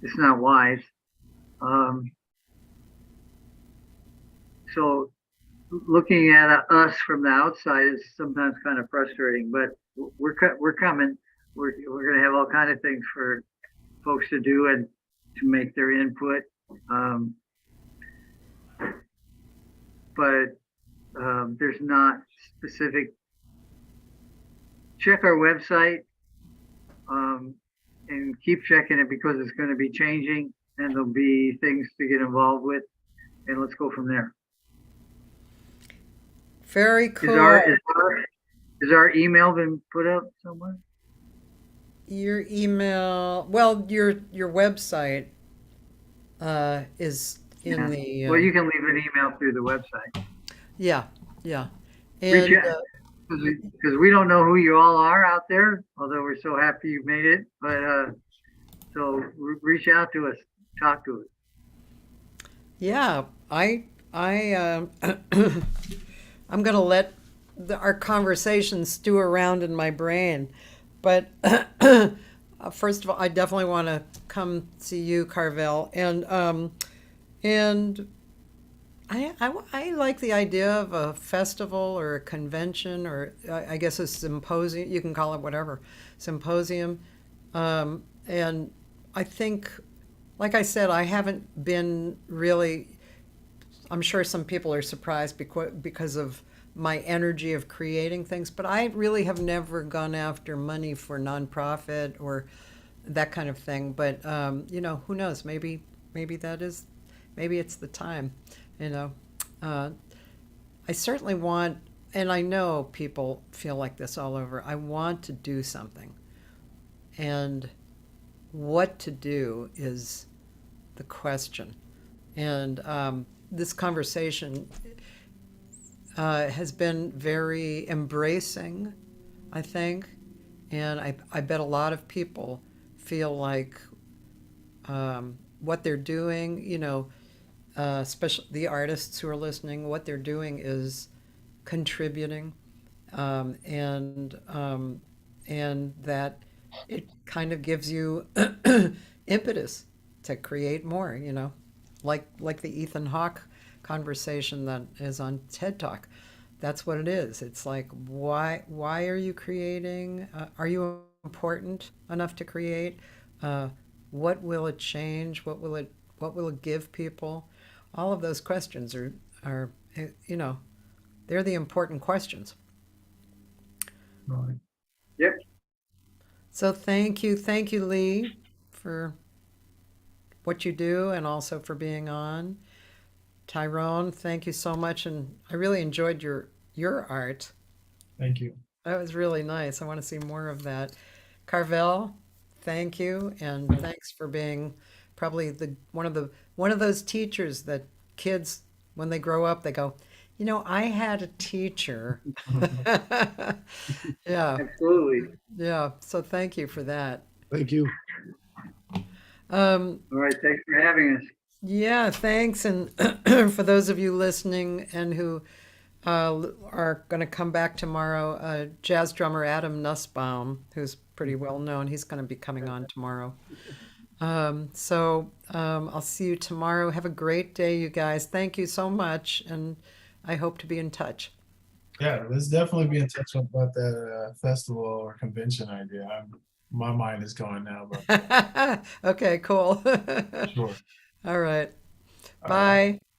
it's not wise. So looking at us from the outside is sometimes kind of frustrating, but we're coming. We're going to have all kinds of things for folks to do and to make their input. But there's not specific. Check our website and keep checking it, because it's going to be changing and there'll be things to get involved with, and let's go from there. Very cool. Is our email been put up somewhere? Your email, well, your website is in the. Well, you can leave an email through the website. Yeah. And Reach out, because we don't know who you all are out there, although we're so happy you made it. But so reach out to us, talk to us. yeah, I I'm gonna let our conversations stew around in my brain. But first of all, I definitely want to come see you, Carvell, and I like the idea of a festival or a convention or I guess a symposium. You can call it whatever, symposium. And I think, like I said, I haven't been really. I'm sure some people are surprised because of my energy of creating things, but I really have never gone after money for nonprofit or that kind of thing. But who knows? Maybe maybe it's the time. You know, I certainly want, and I know people feel like this all over. I want to do something, and what to do is the question. And this conversation has been very embracing, I think, and I bet a lot of people feel like what they're doing, especially the artists who are listening, what they're doing is contributing, and that it kind of gives you impetus to create more, like the Ethan Hawke conversation that is on TED Talk. That's what it is. It's like, why are you creating? Are you important enough to create? What will it change? What will it give people? All of those questions are they're the important questions. Right. Yep. So thank you, Lee, for what you do and also for being on. Tyrone, thank you so much, and I really enjoyed your art. Thank you. That was really nice. I want to see more of that. Carvell, thank you, and thanks for being probably the one of those teachers that kids, when they grow up, they go, I had a teacher. Yeah, Absolutely. yeah. So thank you for that. Thank you. Um, All right. Thanks for having us. yeah, thanks. And for those of you listening and who are going to come back tomorrow, jazz drummer Adam Nussbaum, who's pretty well known, he's going to be coming on tomorrow. I'll see you tomorrow. Have a great day, you guys. Thank you so much, and I hope to be in touch. Yeah, let's definitely be in touch about that festival or convention idea. My mind is going now, but Okay, cool. sure. All right. All right. Bye.